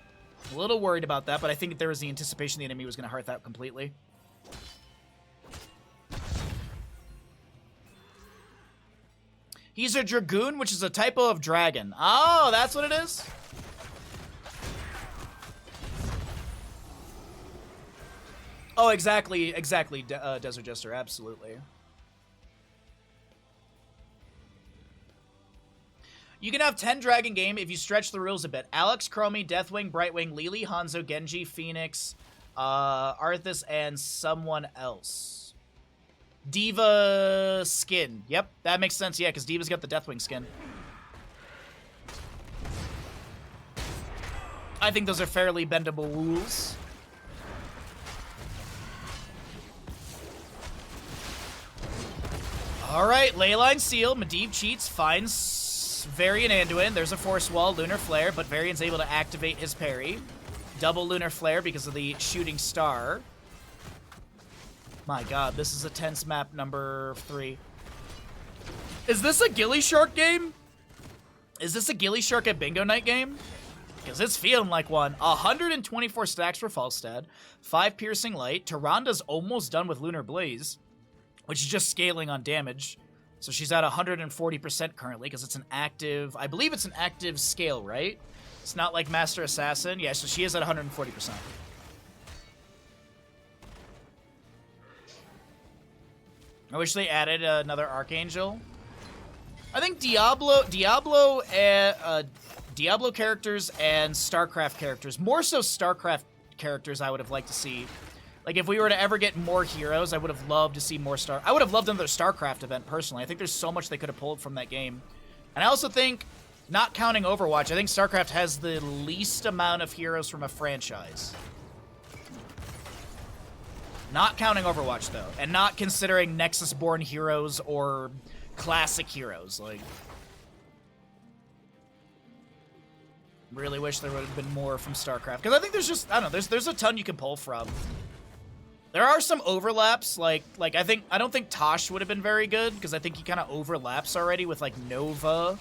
A little worried about that, but I think there was the anticipation the enemy was going to hearth out completely. He's a Dragoon, which is a typo of dragon. Oh, that's what it is? Oh, exactly, Desert Jester, absolutely. You can have 10 Dragon game if you stretch the rules a bit. Alex, Chromie, Deathwing, Brightwing, Lily, Hanzo, Genji, Phoenix, Arthas, and someone else. Diva skin. Yep, that makes sense, yeah, because Diva's got the Deathwing skin. I think those are fairly bendable rules. Alright, Leyline Seal. Medivh cheats, finds Varian Anduin. There's a Force Wall, Lunar Flare, but Varian's able to activate his parry. Double Lunar Flare because of the Shooting Star. My god, this is a tense map number 3. Is this a Ghillie Shark game? Is this a Ghillie Shark at Bingo Night game? because it's feeling like one. 124 stacks for Falstad, 5 Piercing Light. Tyranda's almost done with Lunar Blaze, which is just scaling on damage. So she's at 140% currently because it's an active... I believe it's an active scale, right? It's not like Master Assassin. Yeah, so she is at 140%. I wish they added another Archangel. I think Diablo characters and StarCraft characters, more so StarCraft characters I would have liked to see. Like, if we were to ever get more heroes, I would have loved to see more I would have loved another StarCraft event, personally. I think there's so much they could have pulled from that game. And I also think, not counting Overwatch, I think StarCraft has the least amount of heroes from a franchise. Not counting Overwatch, though. And not considering Nexus-born heroes or classic heroes. Like, really wish there would have been more from StarCraft. Because I think there's just, I don't know, there's a ton you can pull from. There are some overlaps, like I don't think Tosh would have been very good, because I think he kind of overlaps already with, like, Nova.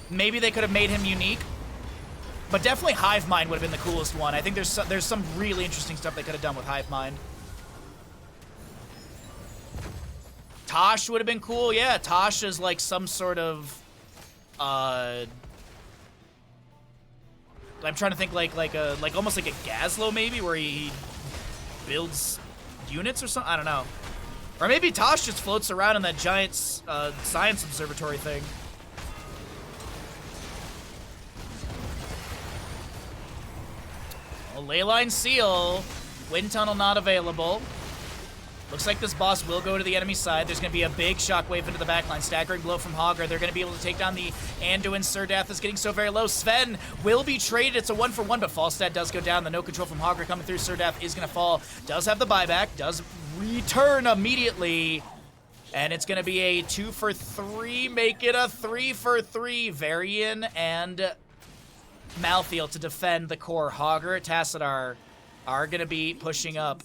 Maybe they could have made him unique. But definitely Hive Mind would have been the coolest one. I think there's some really interesting stuff they could have done with Hive Mind. Tosh would have been cool, yeah. Tosh is like some sort of, I'm trying to think like almost like a Gazlo maybe, where he builds units or something. I don't know. Or maybe Tosh just floats around in that giant science observatory thing. Well, Leyline Seal, Wind Tunnel not available. Looks like this boss will go to the enemy side. There's going to be a big shockwave into the backline. Staggering blow from Hogger. They're going to be able to take down the Anduin. Surdath is getting so very low. Sven will be traded. It's a 1-for-1, but Falstad does go down. The no control from Hogger coming through. Surdath is going to fall. Does have the buyback. Does return immediately. And it's going to be a 2-for-3. Make it a 3-for-3. Varian and Malthael to defend the core. Hogger, Tassadar are going to be pushing up.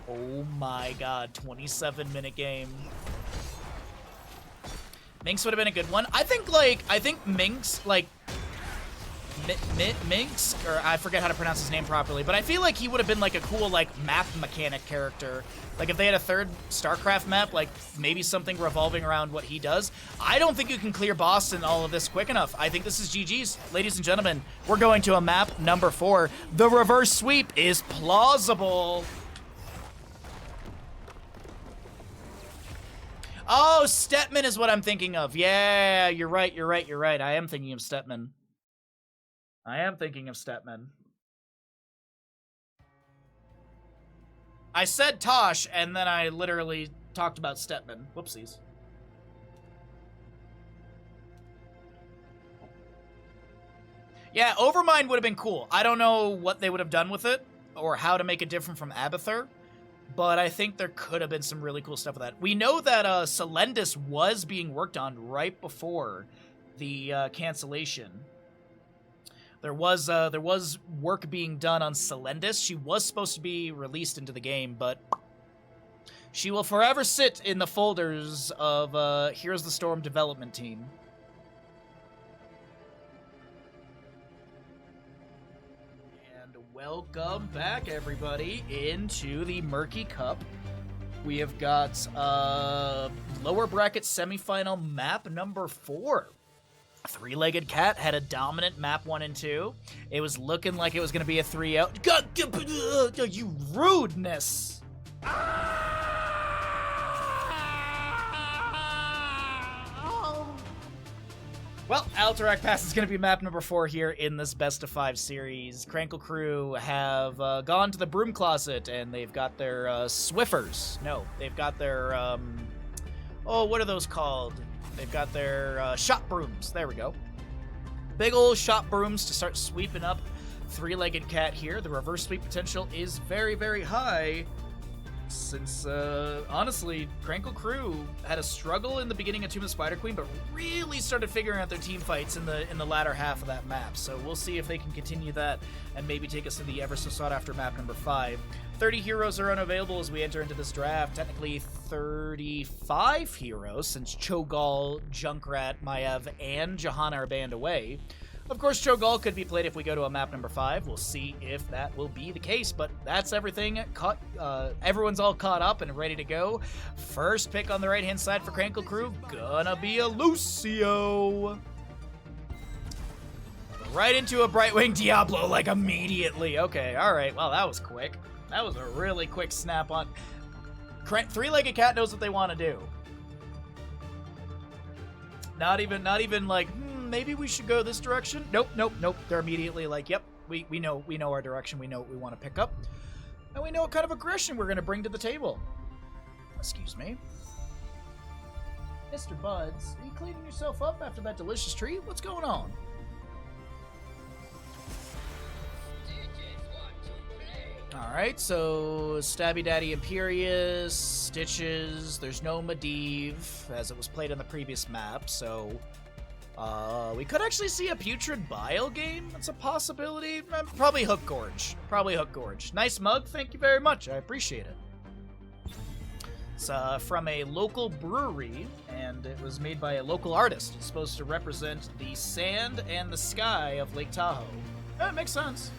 Oh my god, 27-minute game. Minx would have been a good one. I think Minx, Minx, or I forget how to pronounce his name properly, but I feel like he would have been like a cool, like, map mechanic character. Like, if they had a third StarCraft map, like, maybe something revolving around what he does. I don't think you can clear Boston all of this quick enough. I think this is GG's. Ladies and gentlemen, we're going to a map number 4. The reverse sweep is plausible. Oh, Stetman is what I'm thinking of. Yeah, you're right. I am thinking of Stetman. I said Tosh, and then I literally talked about Stetman. Whoopsies. Yeah, Overmind would have been cool. I don't know what they would have done with it, or how to make it different from Abathur. But I think there could have been some really cool stuff with that. We know that Selendis was being worked on right before the cancellation. There was work being done on Selendis. She was supposed to be released into the game, but she will forever sit in the folders of Here's the Storm development team. Welcome back, everybody, into the Murky Cup. We have got lower bracket semifinal map number 4. Three-legged cat had a dominant map 1 and 2. It was looking like it was going to be a 3-0. You rudeness! Well, Alterac Pass is going to be map number 4 here in this best of 5 series. Krankle Krew have gone to the broom closet, and they've got their Swiffers. No, they've got their, what are those called? They've got their shop brooms. There we go. Big old shop brooms to start sweeping up Three-legged cat here. The reverse sweep potential is very, very high. since honestly, Krankle Krew had a struggle in the beginning of Tomb of the Spider Queen, but really started figuring out their team fights in the latter half of that map. So we'll see if they can continue that and maybe take us to the ever so sought after map number 5. 30 heroes are unavailable as we enter into this draft. Technically 35 heroes, since Cho'Gall, Junkrat, Maiev, and Johanna are banned away. Of course, Cho'Gall could be played if we go to a map number 5. We'll see if that will be the case, but that's everything. Everyone's all caught up and ready to go. First pick on the right-hand side for Krankle Krew, gonna be a Lucio. Right into a Brightwing Diablo, like, immediately. Okay, alright, well, that was quick. That was a really quick snap on. Three-legged cat knows what they want to do. Not even like, maybe we should go this direction. Nope. They're immediately like, yep, we know our direction. We know what we want to pick up, and we know what kind of aggression we're going to bring to the table. Excuse me, Mr. Buds, are you cleaning yourself up after that delicious treat? What's going on? Alright, so Stabby Daddy Imperious, Stitches, there's no Medivh, as it was played on the previous map, so we could actually see a Putrid Bile game. That's a possibility. Probably Hook Gorge. Nice mug, thank you very much, I appreciate it. It's from a local brewery, and it was made by a local artist. It's supposed to represent the sand and the sky of Lake Tahoe. That makes sense.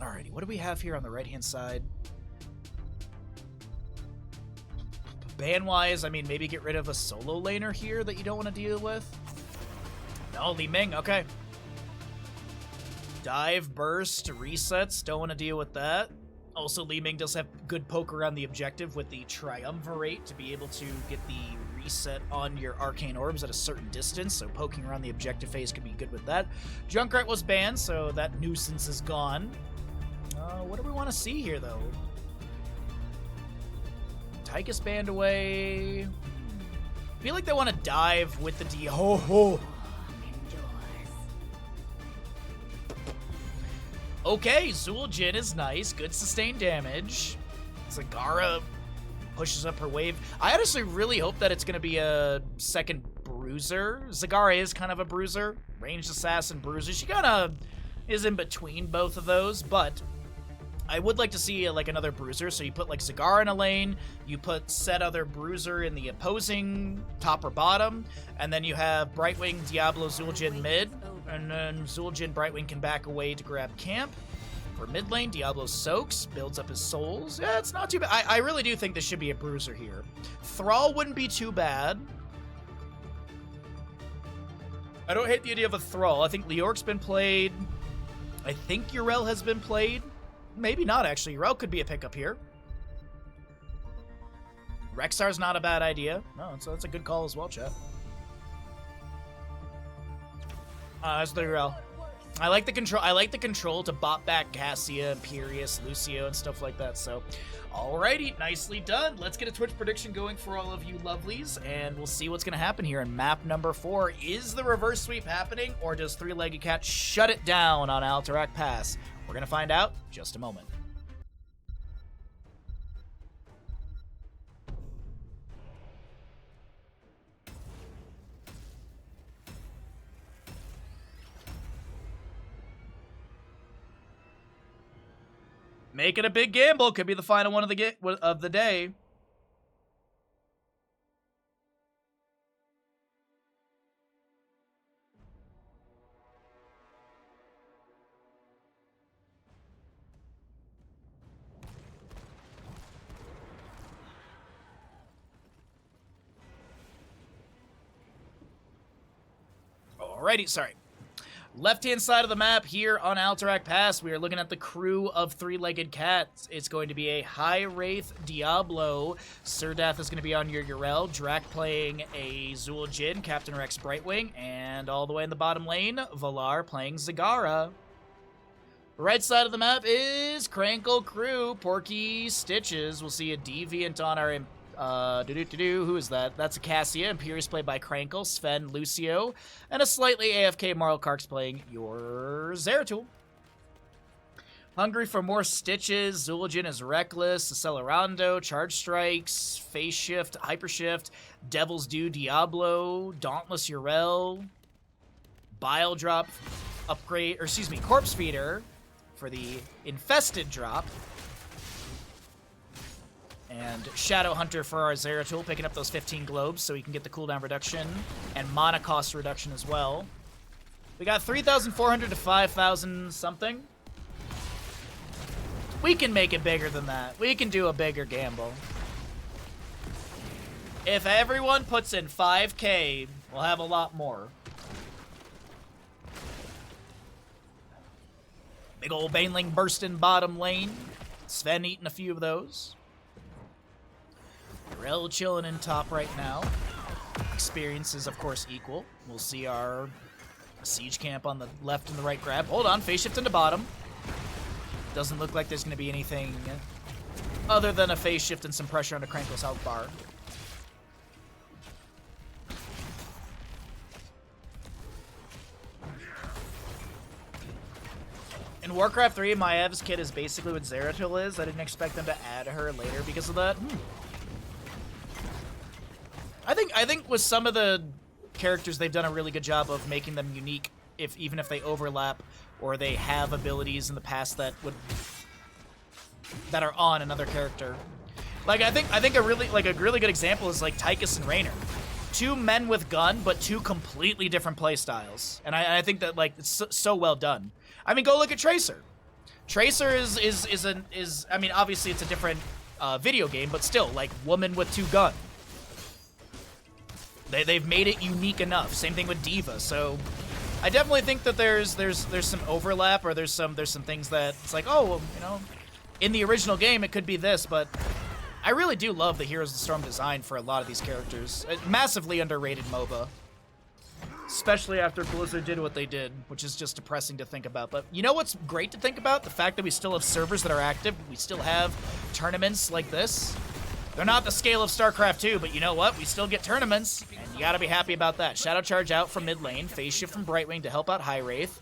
Alrighty, what do we have here on the right-hand side? Ban-wise, I mean, maybe get rid of a solo laner here that you don't want to deal with. No, Li Ming, okay. Dive, burst, resets, don't want to deal with that. Also, Li Ming does have good poke around the objective with the Triumvirate to be able to get the reset on your Arcane Orbs at a certain distance, so poking around the objective phase could be good with that. Junkrat was banned, so that nuisance is gone. What do we want to see here, though? Tychus banned away. I feel like they want to dive with the ho. Okay, Zul'jin is nice. Good sustained damage. Zagara pushes up her wave. I honestly really hope that it's going to be a second bruiser. Zagara is kind of a bruiser. Ranged assassin bruiser. She kind of is in between both of those, but I would like to see like another bruiser. So you put like Zagara in a lane, you put said other bruiser in the opposing top or bottom, and then you have Brightwing, Diablo, Zul'jin mid, and then Zul'jin, Brightwing can back away to grab camp. For mid lane, Diablo soaks, builds up his souls. Yeah, it's not too bad. I really do think this should be a bruiser here. Thrall wouldn't be too bad. I don't hate the idea of a Thrall. I think Leorc's been played. I think Yrel has been played. Maybe not, actually. Yrel could be a pickup here. Rexar's not a bad idea. No, so that's a good call as well, chat. That's the Yrel. I like the control. I like the control to bot back Cassia, Imperious, Lucio, and stuff like that. So, alrighty, nicely done. Let's get a Twitch prediction going for all of you lovelies, and we'll see what's going to happen here in map number 4. Is the reverse sweep happening, or does Three-Legged Cat shut it down on Alterac Pass? We're going to find out in just a moment. Make it a big gamble. Could be the final one of the day. Alrighty, sorry. Left-hand side of the map here on Alterac Pass, we are looking at the crew of Three-Legged Cats. It's going to be a High Wraith Diablo. Sirdath is going to be on your Yrel. Drac playing a Zul'jin, Captain Rex Brightwing, and all the way in the bottom lane, Valar playing Zagara. Right side of the map is Krankle Krew, Porky, Stitches. We'll see a Deviant on our who is that? That's a Cassia. Imperious played by Krankle, Sven, Lucio, and a slightly AFK Marl Karks playing your Zeratul. Hungry for more stitches. Zul'jin is reckless. Accelerando, charge strikes, phase shift, hyper shift, Devil's Due, Diablo, Dauntless Urel, Bile drop upgrade, or excuse me, Corpse Feeder for the infested drop. And Shadow Hunter for our Zeratul, picking up those 15 globes so we can get the cooldown reduction and mana cost reduction as well. We got 3,400 to 5,000 something. We can make it bigger than that. We can do a bigger gamble. If everyone puts in 5K, we'll have a lot more. Big ol' Baneling bursting bottom lane. Sven eating a few of those. Rel chilling in top right now. Experience is, of course, equal. We'll see our siege camp on the left and the right grab. Hold on, phase shift into bottom. Doesn't look like there's going to be anything other than a phase shift and some pressure on a Krankle's health bar. In Warcraft 3, Maev's kit is basically what Zeratul is. I didn't expect them to add her later because of that. I think with some of the characters, they've done a really good job of making them unique, even if they overlap or they have abilities in the past that are on another character. Like I think a really good example is like Tychus and Raynor. Two men with gun, but two completely different playstyles, and I think that like it's so well done. I mean, go look at Tracer. Tracer is I mean, obviously it's a different video game, but still like woman with two gun. They've made it unique enough. Same thing with Diva. So I definitely think that there's some overlap, or there's some things that it's like, oh, well, you know, in the original game it could be this, but I really do love the Heroes of the Storm design for a lot of these characters. Massively underrated MOBA. Especially after Blizzard did what they did, which is just depressing to think about. But you know what's great to think about? The fact that we still have servers that are active. We still have tournaments like this. They're not the scale of StarCraft 2, but you know what? We still get tournaments, and you gotta be happy about that. Shadow Charge out from mid lane. Phase Shift from Brightwing to help out High Wraith.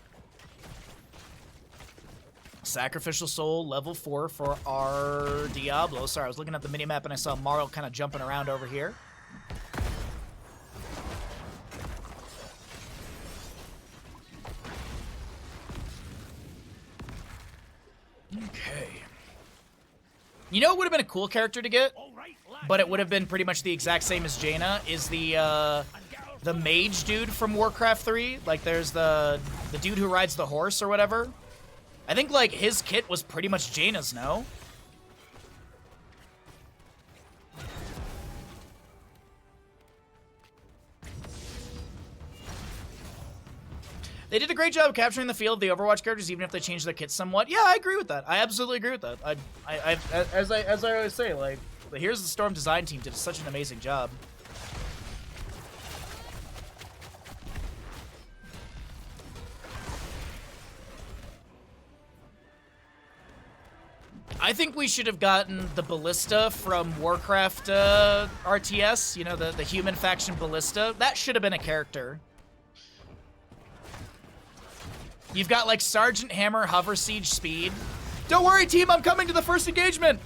Sacrificial Soul, level 4 for our Diablo. Sorry, I was looking at the minimap and I saw Marl kind of jumping around over here. Okay. You know what would have been a cool character to get? But it would have been pretty much the exact same as Jaina, is the mage dude from Warcraft 3. Like, there's the dude who rides the horse or whatever. I think, like, his kit was pretty much Jaina's, no? They did a great job of capturing the feel of the Overwatch characters, even if they changed their kits somewhat. Yeah, I agree with that. I absolutely agree with that. As I always say, like, Here's the Storm design team did such an amazing job. I think we should have gotten the Ballista from Warcraft RTS, you know, the human faction Ballista. That should have been a character. You've got, like, Sergeant Hammer, Hover Siege, Speed. Don't worry, team, I'm coming to the first engagement!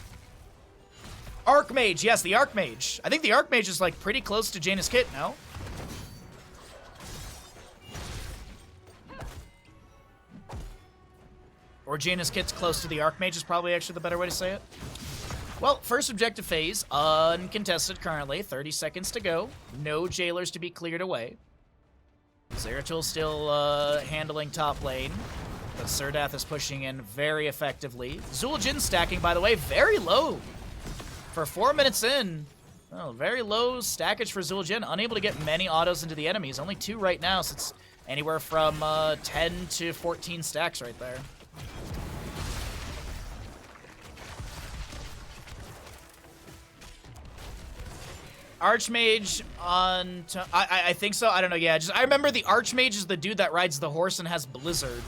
Archmage, yes, the Archmage. I think the Archmage is, like, pretty close to Jaina's kit, no? Or Jaina's kit's close to the Archmage is probably actually the better way to say it. Well, first objective phase, uncontested currently. 30 seconds to go. No jailers to be cleared away. Zeratul still handling top lane, but Serdath is pushing in very effectively. Zul'jin stacking, by the way, very low. For 4 minutes in, oh, very low stackage for Zul'jin. Unable to get many autos into the enemies. Only 2 right now, so it's anywhere from 10 to 14 stacks right there. Archmage on... I think so. I don't know. Yeah, I remember the Archmage is the dude that rides the horse and has Blizzard.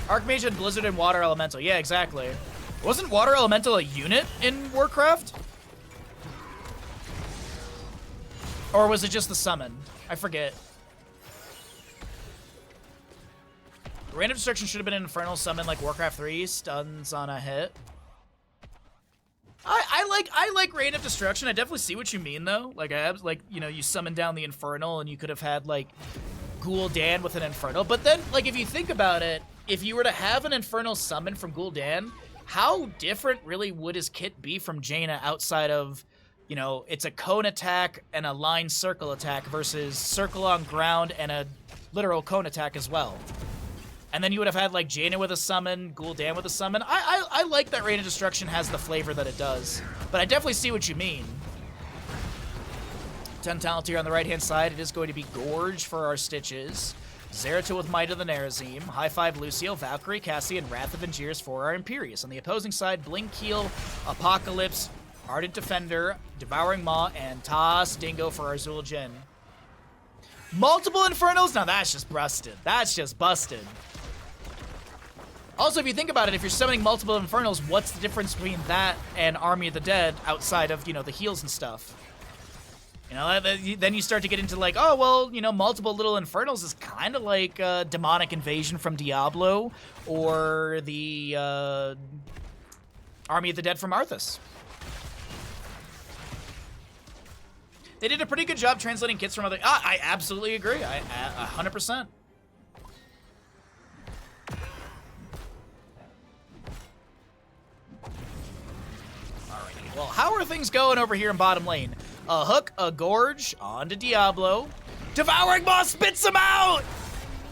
Archmage had Blizzard and Water Elemental. Yeah, exactly. Wasn't Water Elemental a unit in Warcraft? Or was it just the summon? I forget. Rain of Destruction should have been an Infernal Summon like Warcraft 3, stuns on a hit. I like Rain of Destruction. I definitely see what you mean though. Like you know, you summon down the Infernal and you could have had like Gul'dan with an Infernal. But then, like, if you think about it, if you were to have an Infernal summon from Gul'dan, how different really would his kit be from Jaina outside of, you know, it's a cone attack and a line circle attack versus circle on ground and a literal cone attack as well. And then you would have had like Jaina with a summon, Gul'dan with a summon. I like that Rain of Destruction has the flavor that it does. But I definitely see what you mean. 10 talent here on the right-hand side. It is going to be Gorge for our Stitches. Zeratul with Might of the Nerazim. High Five Lucio, Valkyrie, Cassie, and Wrath of Angiers for our Imperius. On the opposing side, Blink Keel, Apocalypse, Ardent Defender, Devouring Maw, and Toss Dingo for our Zul'jin. Multiple Infernals? Now that's just busted. That's just busted. Also, if you think about it, if you're summoning multiple Infernals, what's the difference between that and Army of the Dead outside of, you know, the heals and stuff? You know, then you start to get into like, oh, well, you know, multiple little Infernals is kind of like Demonic Invasion from Diablo or the Army of the Dead from Arthas. They did a pretty good job translating kits from other... I absolutely agree. 100%. Alrighty. Well, how are things going over here in bottom lane? A hook, a gorge, onto Diablo. Devouring Maw spits him out!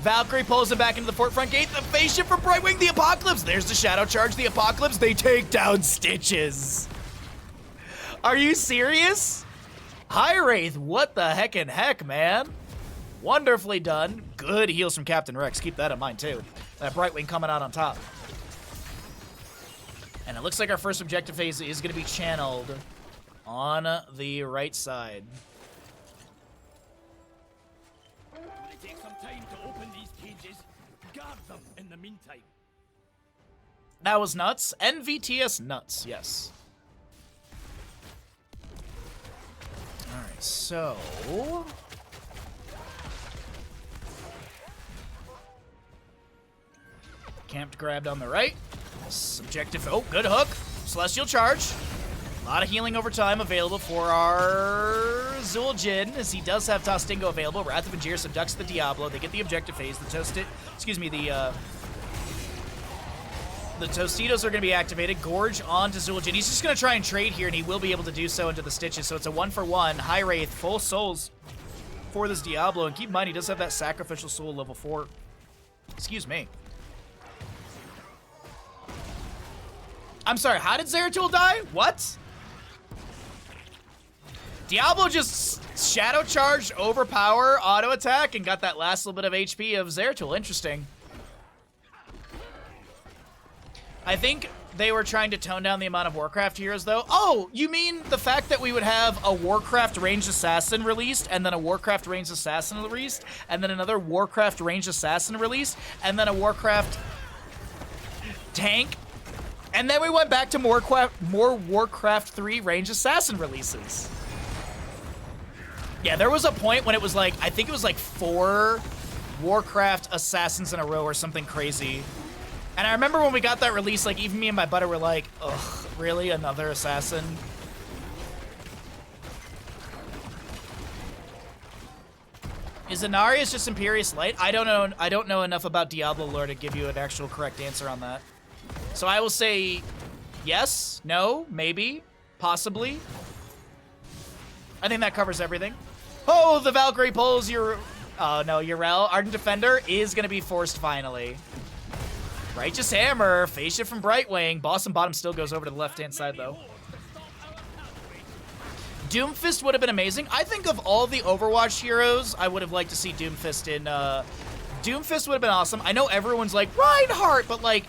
Valkyrie pulls him back into the fort front gate. The face shift from Brightwing, the Apocalypse. There's the Shadow Charge, the Apocalypse. They take down Stitches. Are you serious? High Wraith, what the heck, man? Wonderfully done. Good heals from Captain Rex. Keep that in mind, too. That Brightwing coming out on top. And it looks like our first objective phase is going to be channeled on the right side. Will it take some time to open these cages? Guard them in the meantime. That was nuts. NVTS nuts, yes. Alright, so... Camped grabbed on the right. Subjective. Oh, good hook. Celestial Charge. A lot of healing over time available for our Zul'jin, as he does have Tostingo available. Wrath of Angier subducts the Diablo. They get the objective phase. The Tostitos are going to be activated. Gorge onto Zul'jin. He's just going to try and trade here, and he will be able to do so into the Stitches. So it's a 1-for-1. High Wraith, full souls for this Diablo. And keep in mind, he does have that Sacrificial Soul level 4. Excuse me. I'm sorry, how did Zeratul die? What? Diablo just Shadow Charged, overpower, auto attack, and got that last little bit of HP of Zeratul. Interesting. I think they were trying to tone down the amount of Warcraft heroes, though. Oh, you mean the fact that we would have a Warcraft Ranged Assassin released, and then a Warcraft Ranged Assassin released, and then another Warcraft Ranged Assassin released, and then a Warcraft Tank, and then we went back to more Warcraft 3 Ranged Assassin releases. Yeah, there was a point when it was like, I think it was like 4 Warcraft Assassins in a row or something crazy. And I remember when we got that release, like, even me and my buddy were like, ugh, really? Another Assassin? Is Inarius just Imperious Light? I don't know enough about Diablo lore to give you an actual correct answer on that. So I will say yes, no, maybe, possibly. I think that covers everything. Oh, the Valkyrie pulls your... Oh, no, Yrel. Ardent Defender is going to be forced finally. Righteous Hammer, face shift from Brightwing. Boss and Bottom still goes over to the left-hand side, though. Doomfist would have been amazing. I think of all the Overwatch heroes, I would have liked to see Doomfist in... Doomfist would have been awesome. I know everyone's like, Reinhardt, but, like,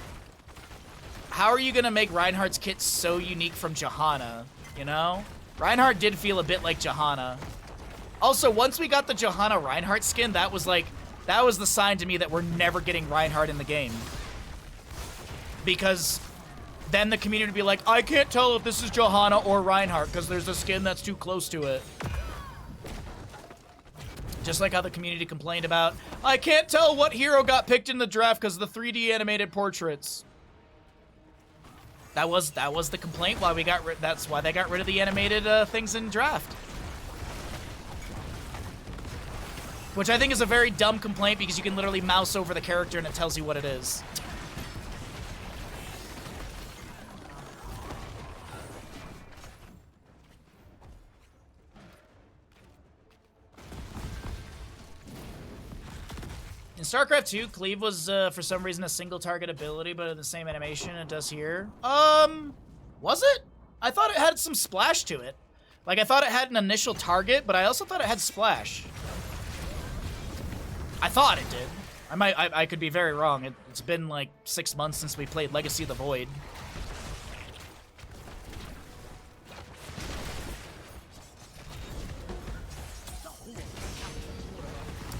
how are you going to make Reinhardt's kit so unique from Johanna, you know? Reinhardt did feel a bit like Johanna. Also, once we got the Johanna Reinhardt skin, that was the sign to me that we're never getting Reinhardt in the game. Because then the community would be like, I can't tell if this is Johanna or Reinhardt because there's a skin that's too close to it. Just like how the community complained about, I can't tell what hero got picked in the draft because of the 3D animated portraits. That was the complaint. Why we got that's why they got rid of the animated things in draft. Which I think is a very dumb complaint because you can literally mouse over the character and it tells you what it is. In StarCraft 2, Cleave was, for some reason, a single target ability, but in the same animation it does here. Was it? I thought it had some splash to it. Like, I thought it had an initial target, but I also thought it had splash. I thought it did. I could be very wrong. It's been, like, 6 months since we played Legacy of the Void.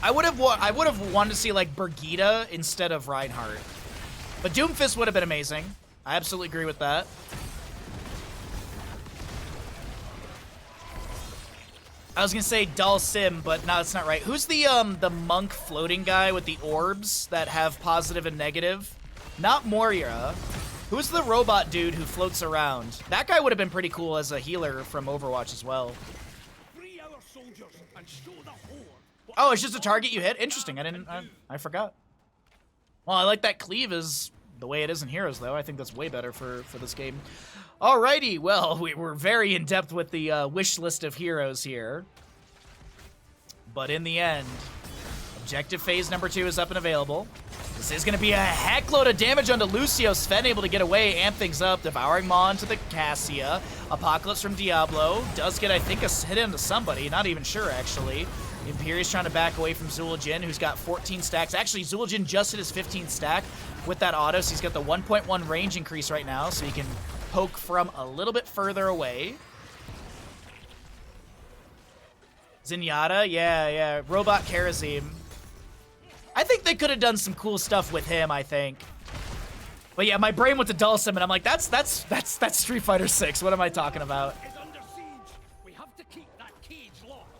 I would have wanted to see like Birgitta instead of Reinhardt, but Doomfist would have been amazing. I absolutely agree with that. I was gonna say Dhalsim, but no, that's not right. Who's the monk floating guy with the orbs that have positive and negative? Not Moira. Who's the robot dude who floats around? That guy would have been pretty cool as a healer from Overwatch as well. Free our soldiers and show the horde. Oh, it's just a target you hit? Interesting. I forgot. Well, I like that Cleave is the way it is in Heroes, though. I think that's way better for this game. Alrighty, well, we're very in-depth with the wish list of heroes here. But in the end, objective phase number 2 is up and available. This is going to be a heckload of damage onto Lucio. Sven able to get away, amp things up. Devouring Maw into the Cassia. Apocalypse from Diablo. Does get, I think, a hit into somebody. Not even sure, actually. Imperius trying to back away from Zul'jin, who's got 14 stacks. Actually, Zul'jin just hit his 15th stack with that auto, so he's got the 1.1 range increase right now, so he can poke from a little bit further away. Zenyatta, yeah. Robot Karazim. I think they could have done some cool stuff with him, I think. But yeah, my brain went to Dhalsim, and I'm like, that's Street Fighter 6. What am I talking about? Is under siege. We have to keep that cage locked.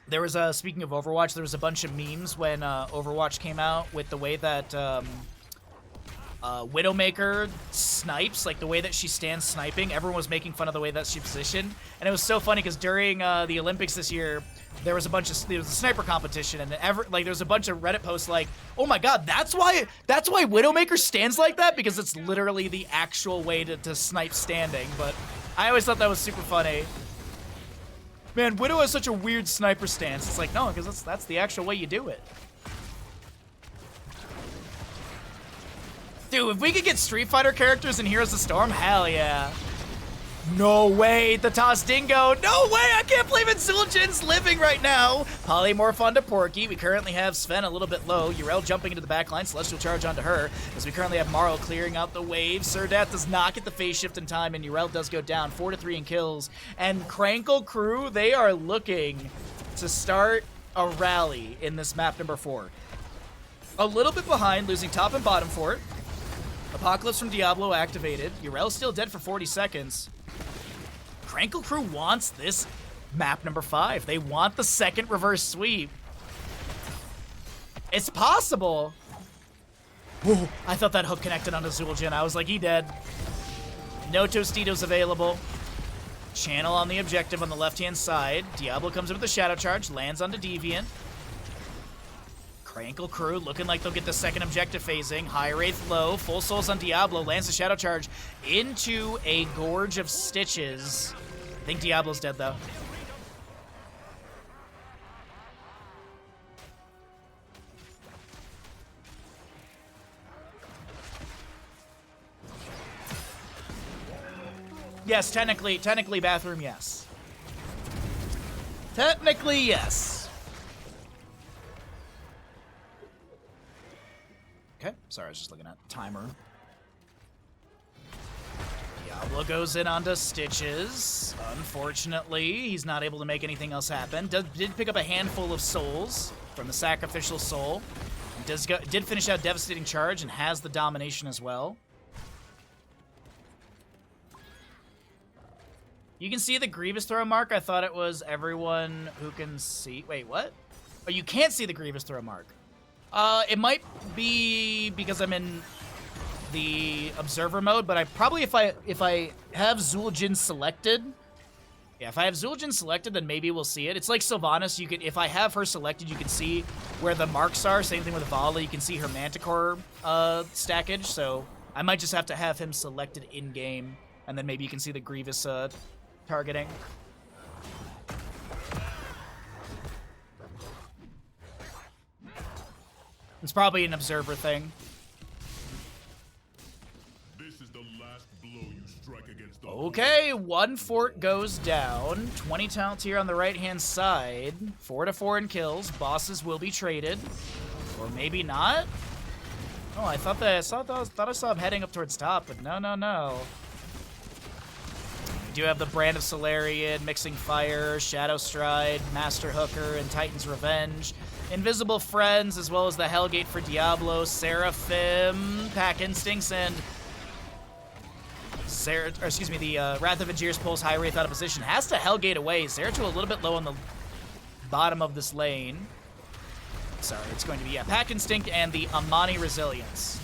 There was speaking of Overwatch, there was a bunch of memes when Overwatch came out with the way that Widowmaker snipes, like the way that she stands sniping. Everyone was making fun of the way that she positioned, and it was so funny because during the Olympics this year, there was a sniper competition, and there was a bunch of Reddit posts like, "Oh my God, that's why Widowmaker stands like that, because it's literally the actual way to snipe standing." But I always thought that was super funny. Man, Widow has such a weird sniper stance. It's like, no, because that's the actual way you do it. Dude, if we could get Street Fighter characters in Heroes of the Storm, hell yeah. No way, the Toss Dingo. No way, I can't believe it. Zul'jin's living right now. Polymorph onto Porky. We currently have Sven a little bit low. Yrel jumping into the backline. Celestial Charge onto her. As we currently have Marl clearing out the wave. Surdat does not get the phase shift in time, and Yrel does go down. 4-3 in kills. And Krankle Krew, they are looking to start a rally in this map number 4. A little bit behind, losing top and bottom fort. Apocalypse from Diablo activated. Yrel still dead for 40 seconds. Krankle Krew wants this map number 5. They want the second reverse sweep. It's possible. Ooh, I thought that hook connected onto Zul'jin. I was like, he dead. No Tostitos available. Channel on the objective on the left-hand side. Diablo comes in with the Shadow Charge, lands onto Deviant. Krankle Krew looking like they'll get the second objective phasing. High Wraith low, full souls on Diablo, lands the Shadow Charge into a Gorge of Stitches. I think Diablo's dead though. Yes, technically bathroom, yes. Technically, yes. Okay, sorry, I was just looking at timer. Diablo goes in onto Stitches. Unfortunately, he's not able to make anything else happen. Did pick up a handful of souls from the Sacrificial Soul. Did finish out Devastating Charge and has the Domination as well. You can see the Grievous throw mark. I thought it was everyone who can see. Wait, what? Oh, you can't see the Grievous throw mark. It might be because I'm in the observer mode, but I probably if I have Zul'jin selected, yeah, if I have Zul'jin selected, then maybe we'll see it. It's like Sylvanas. You can, if I have her selected, you can see where the marks are. Same thing with Vala. You can see her Manticore stackage. So I might just have to have him selected in game, and then maybe you can see the Grievous targeting. It's probably an observer thing. This is the last blow you strike against the Okay, one fort goes down. 20 talents here on the right-hand side. 4 to 4 in kills. Bosses will be traded. Or maybe not? Oh, I thought I saw him heading up towards top, but no. We do have the Brand of Solarian, Mixing Fire, Shadow Stride, Master Hooker, and Titan's Revenge. Invisible Friends, as well as the Hellgate for Diablo, Seraphim, Pack Instincts, and the Wrath of Aegir's pulls High Wraith out of position. Has to Hellgate away. Zeratul a little bit low on the bottom of this lane. Sorry, it's going to be, yeah, Pack Instinct and the Amani Resilience.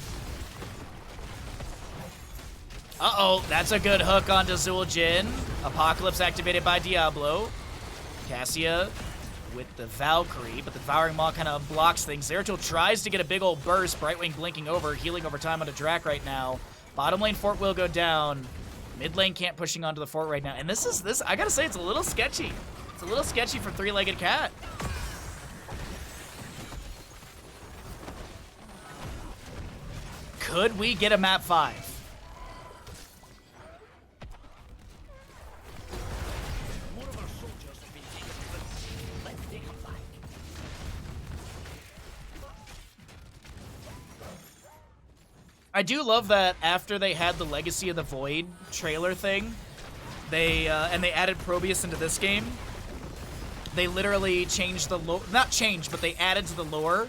Uh-oh, that's a good hook onto Zul'jin. Apocalypse activated by Diablo. Cassia with the Valkyrie, but the Devouring Maw kind of blocks things. Zeratul tries to get a big old burst. Brightwing blinking over, healing over time onto Drac right now. Bottom lane fort will go down. Mid lane can't pushing onto the fort right now. And this I gotta say, it's a little sketchy. It's a little sketchy for Three-Legged Cat. Could we get a map 5? More of our soldiers have been taken, but let's take them back. I do love that after they had the Legacy of the Void trailer thing, they added Probius into this game. They literally changed the lore, not changed, but they added to the lore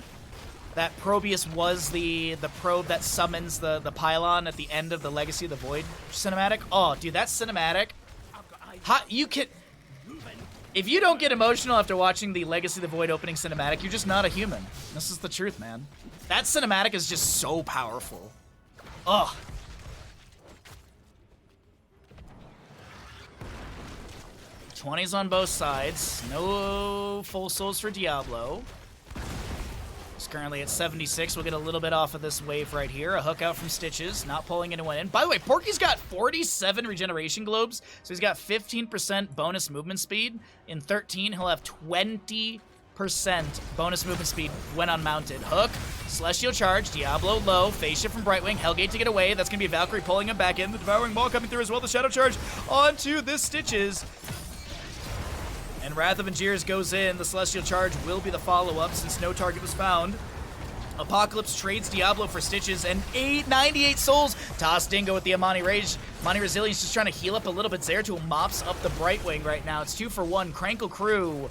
that Probius was the probe that summons the pylon at the end of the Legacy of the Void cinematic. Oh, dude, that cinematic. You can, if you don't get emotional after watching the Legacy of the Void opening cinematic, you're just not a human. This is the truth, man. That cinematic is just so powerful. Ugh. $20s on both sides. No full souls for Diablo. He's currently at 76. We'll get a little bit off of this wave right here. A hook out from Stitches, not pulling anyone in. By the way, Porky's got 47 regeneration globes, so he's got 15% bonus movement speed. In 13, he'll have 20% bonus movement speed when unmounted. Hook, Celestial Charge, Diablo low, Phase Shift from Brightwing, Hellgate to get away. That's going to be Valkyrie pulling him back in. The Devouring Maw coming through as well. The Shadow Charge onto this Stitches. And Wrath of Aegir's goes in. The Celestial Charge will be the follow-up since no target was found. Apocalypse trades Diablo for Stitches and 98 souls. Toss Dingo with the Amani Rage. Amani Resilience just trying to heal up a little bit. Zeratul mops up the Brightwing right now. It's 2 for 1. Krankle Krew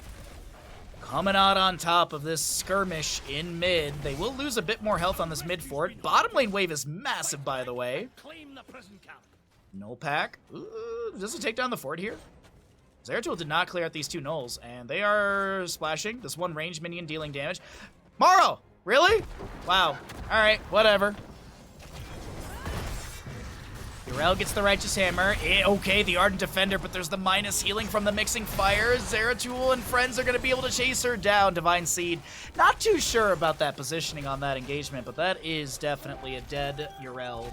coming out on top of this skirmish in mid. They will lose a bit more health on this mid fort. Bottom lane wave is massive, by the way. Claim the prison camp. Null pack. Ooh, does it take down the fort here? Zeratul did not clear out these 2 nulls, and they are splashing. This one ranged minion dealing damage. Morrow! Really? Wow. Alright, whatever. Yrel gets the Righteous Hammer. Okay, the Ardent Defender, but there's the minus healing from the Mixing Fire. Zeratul and friends are going to be able to chase her down. Divine Seed. Not too sure about that positioning on that engagement, but that is definitely a dead Yrel.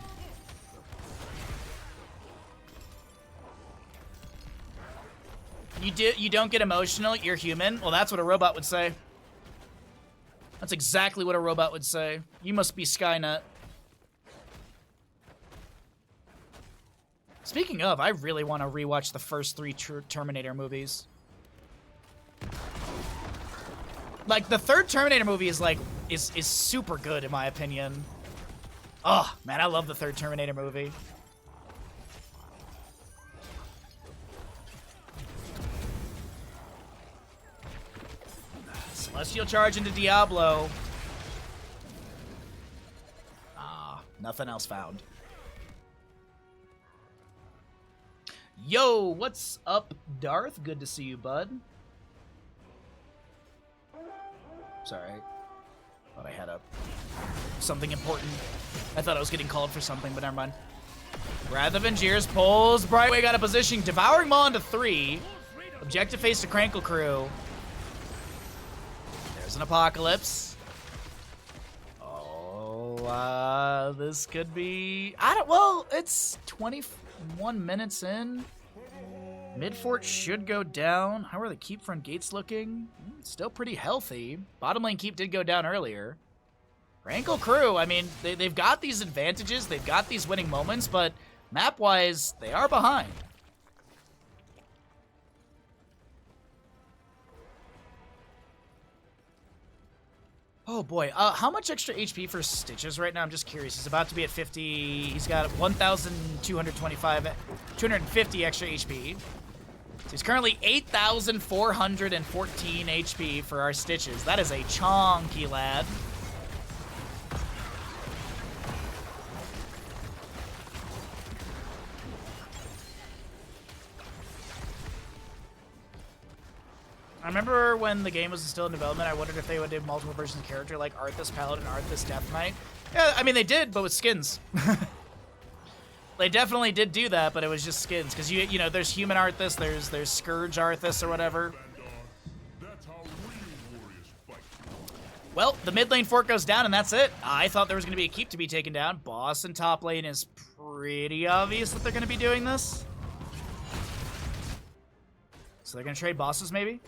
You don't get emotional, you're human? Well, that's what a robot would say. That's exactly what a robot would say. You must be Skynet. Speaking of, I really want to rewatch the first 3 Terminator movies. Like, the third Terminator movie is super good, in my opinion. Oh, man, I love the third Terminator movie. Celestial Charge into Diablo. Ah, nothing else found. Yo, what's up, Darth? Good to see you, bud. Sorry. Thought I had something important. I thought I was getting called for something, but never mind. Wrath of Angiers pulls Brightwing out of position. Devouring Maw into 3. Objective face to Krankle Krew. There's an Apocalypse. Oh, this could be... well, it's 21 minutes in. Mid-fort should go down. How are the keep front gates looking? Still pretty healthy. Bottom lane keep did go down earlier. Krankle Krew, I mean, they've got these advantages. They've got these winning moments, but map-wise, they are behind. Oh boy, how much extra HP for Stitches right now? I'm just curious. He's about to be at 50. He's got 250 extra HP. So he's currently 8,414 HP for our Stitches. That is a chonky lad. I remember when the game was still in development, I wondered if they would do multiple versions of character like Arthas Paladin, Arthas Death Knight. Yeah, I mean, they did, but with skins. They definitely did do that, but it was just skins. Because, you know, there's Human Arthas, there's Scourge Arthas or whatever. That's how real warriors fight. Well, the mid lane fort goes down, and that's it. I thought there was going to be a keep to be taken down. Boss and top lane is pretty obvious that they're going to be doing this. So they're going to trade bosses, maybe?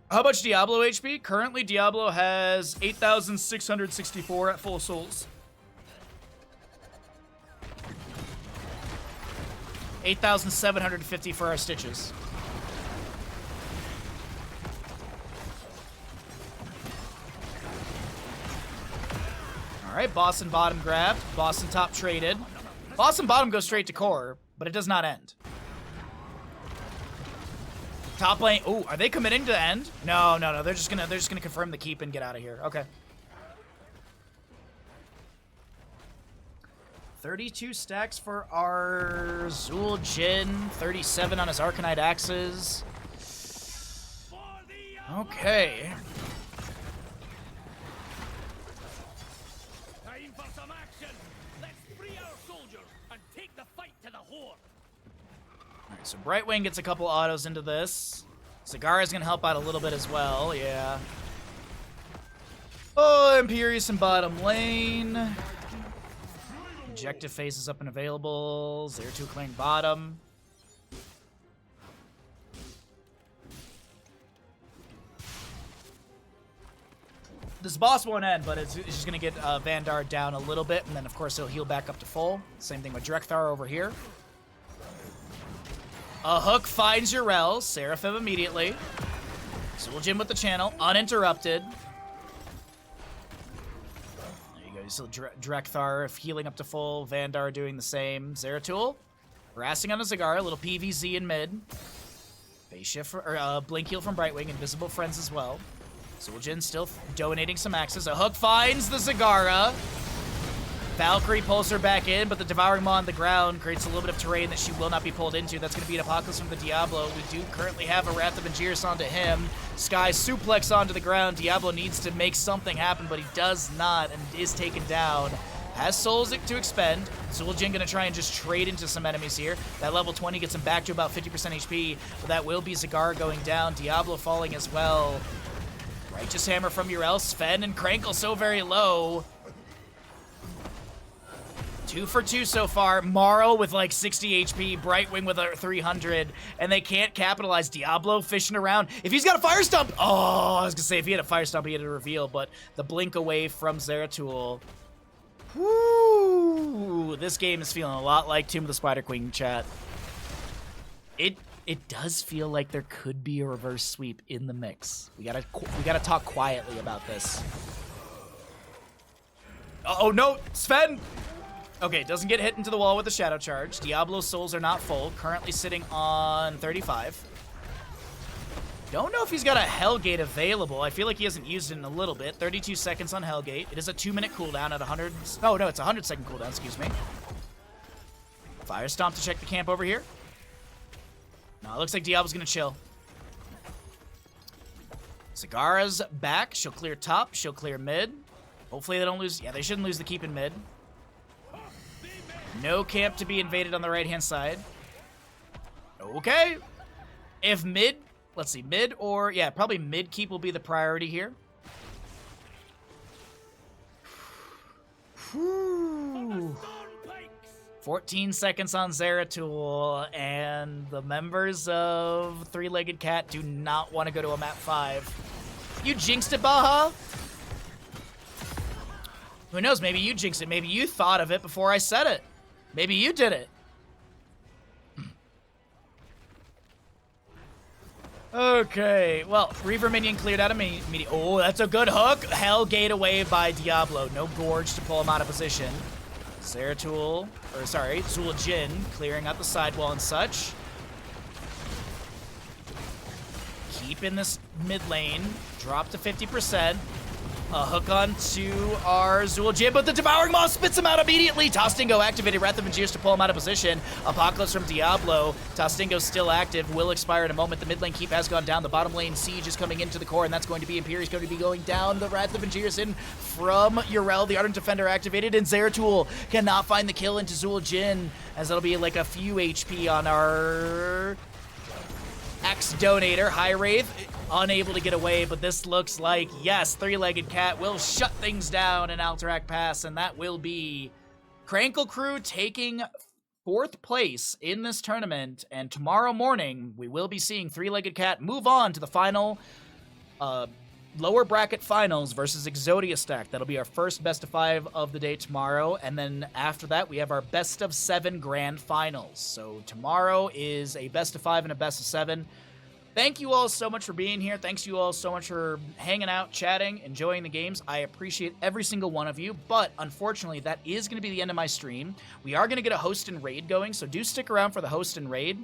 How much Diablo HP? Currently, Diablo has 8,664 at full souls. 8,750 for our Stitches. Alright, boss and bottom grabbed. Boss and top traded. Boss and bottom go straight to core, but it does not end. Top lane. Oh, are they committing to the end? No. They're just gonna confirm the keep and get out of here. Okay. 32 stacks for our Zul Jin. 37 on his Arcanite axes. Okay. Time for some action. Let's free our soldiers and take the fight to the horde. Alright, so Brightwing gets a couple autos into this. Zagara's gonna help out a little bit as well, yeah. Oh, Imperious in bottom lane. Objective phase is up and available. Zeratul clearing bottom. This boss won't end, but it's just gonna get Vandar down a little bit, and then of course he'll heal back up to full. Same thing with Drekthar over here. A hook finds Urel. Seraphim immediately. Zuljin with the channel. Uninterrupted. There you go. You still Drekthar healing up to full. Vandar doing the same. Zeratul harassing on a Zagara. A little PVZ in mid. Phase shift or blink heal from Brightwing. Invisible friends as well. Zuljin still donating some axes. A hook finds the Zagara. Valkyrie pulls her back in, but the Devouring Maw on the ground creates a little bit of terrain that she will not be pulled into. That's going to be an Apocalypse from the Diablo. We do currently have a Wrath of Angiers onto him. Sky suplex onto the ground. Diablo needs to make something happen, but he does not and is taken down. Has souls to expend. Zuljin going to try and just trade into some enemies here. That level 20 gets him back to about 50% HP, but that will be Zagara going down. Diablo falling as well. Righteous Hammer from Urel. Sven and Krankle so very low. 2 for 2 so far. Marl with like 60 HP, Brightwing with a 300, and they can't capitalize. Diablo fishing around. If he's got a Fire Stomp, oh, I was gonna say if he had a Fire Stomp, he had a reveal, but the blink away from Zeratul. Woo! This game is feeling a lot like Tomb of the Spider Queen, chat. It does feel like there could be a reverse sweep in the mix. We gotta talk quietly about this. Oh no, Sven! Okay, doesn't get hit into the wall with the Shadow Charge. Diablo's souls are not full. Currently sitting on 35. Don't know if he's got a Hellgate available. I feel like he hasn't used it in a little bit. 32 seconds on Hellgate. It is a 2-minute cooldown at 100... Oh, no, it's a 100-second cooldown, excuse me. Fire Stomp to check the camp over here. No, it looks like Diablo's gonna chill. Zagara's back. She'll clear top. She'll clear mid. Hopefully they don't lose. Yeah, they shouldn't lose the keep in mid. No camp to be invaded on the right-hand side. Okay. If mid, let's see, mid or, yeah, probably mid keep will be the priority here. Whew. 14 seconds on Zeratul, and the members of Three-Legged Cat do not want to go to a map 5. You jinxed it, Baha? Who knows, maybe you jinxed it. Maybe you thought of it before I said it. Maybe you did it. Okay, well, Reaver minion cleared out of me. Oh, that's a good hook. Hellgate away by Diablo. No Gorge to pull him out of position. Zeratul, or sorry, Zul'jin clearing out the sidewall and such. Keep in this mid lane. Drop to 50%. A hook on to our Zul'jin, but the Devouring Maw spits him out immediately. Tostingo activated Wrath of Angiers to pull him out of position. Apocalypse from Diablo. Tostingo's still active, will expire in a moment. The mid lane keep has gone down. The bottom lane siege is coming into the core, and that's going to be Imperius going to be going down. The Wrath of Angiers in from Yrel. The Ardent Defender activated, and Zeratul cannot find the kill into Zul'jin, as it'll be like a few HP on our X-Donator. High Wraith unable to get away, but this looks like, yes, Three-Legged Cat will shut things down in Alterac Pass, and that will be Krankle Krew taking 4th place in this tournament, and tomorrow morning we will be seeing Three-Legged Cat move on to the final lower bracket finals versus Exodia stack. That'll be our first best of 5 of the day tomorrow, and then after that we have our best of 7 grand finals. So tomorrow is a best of 5 and a best of 7. Thank you all so much for being here. Thanks you all so much for hanging out, chatting, enjoying the games. I appreciate every single one of you, but unfortunately, that is going to be the end of my stream. We are going to get a host and raid going, so do stick around for the host and raid.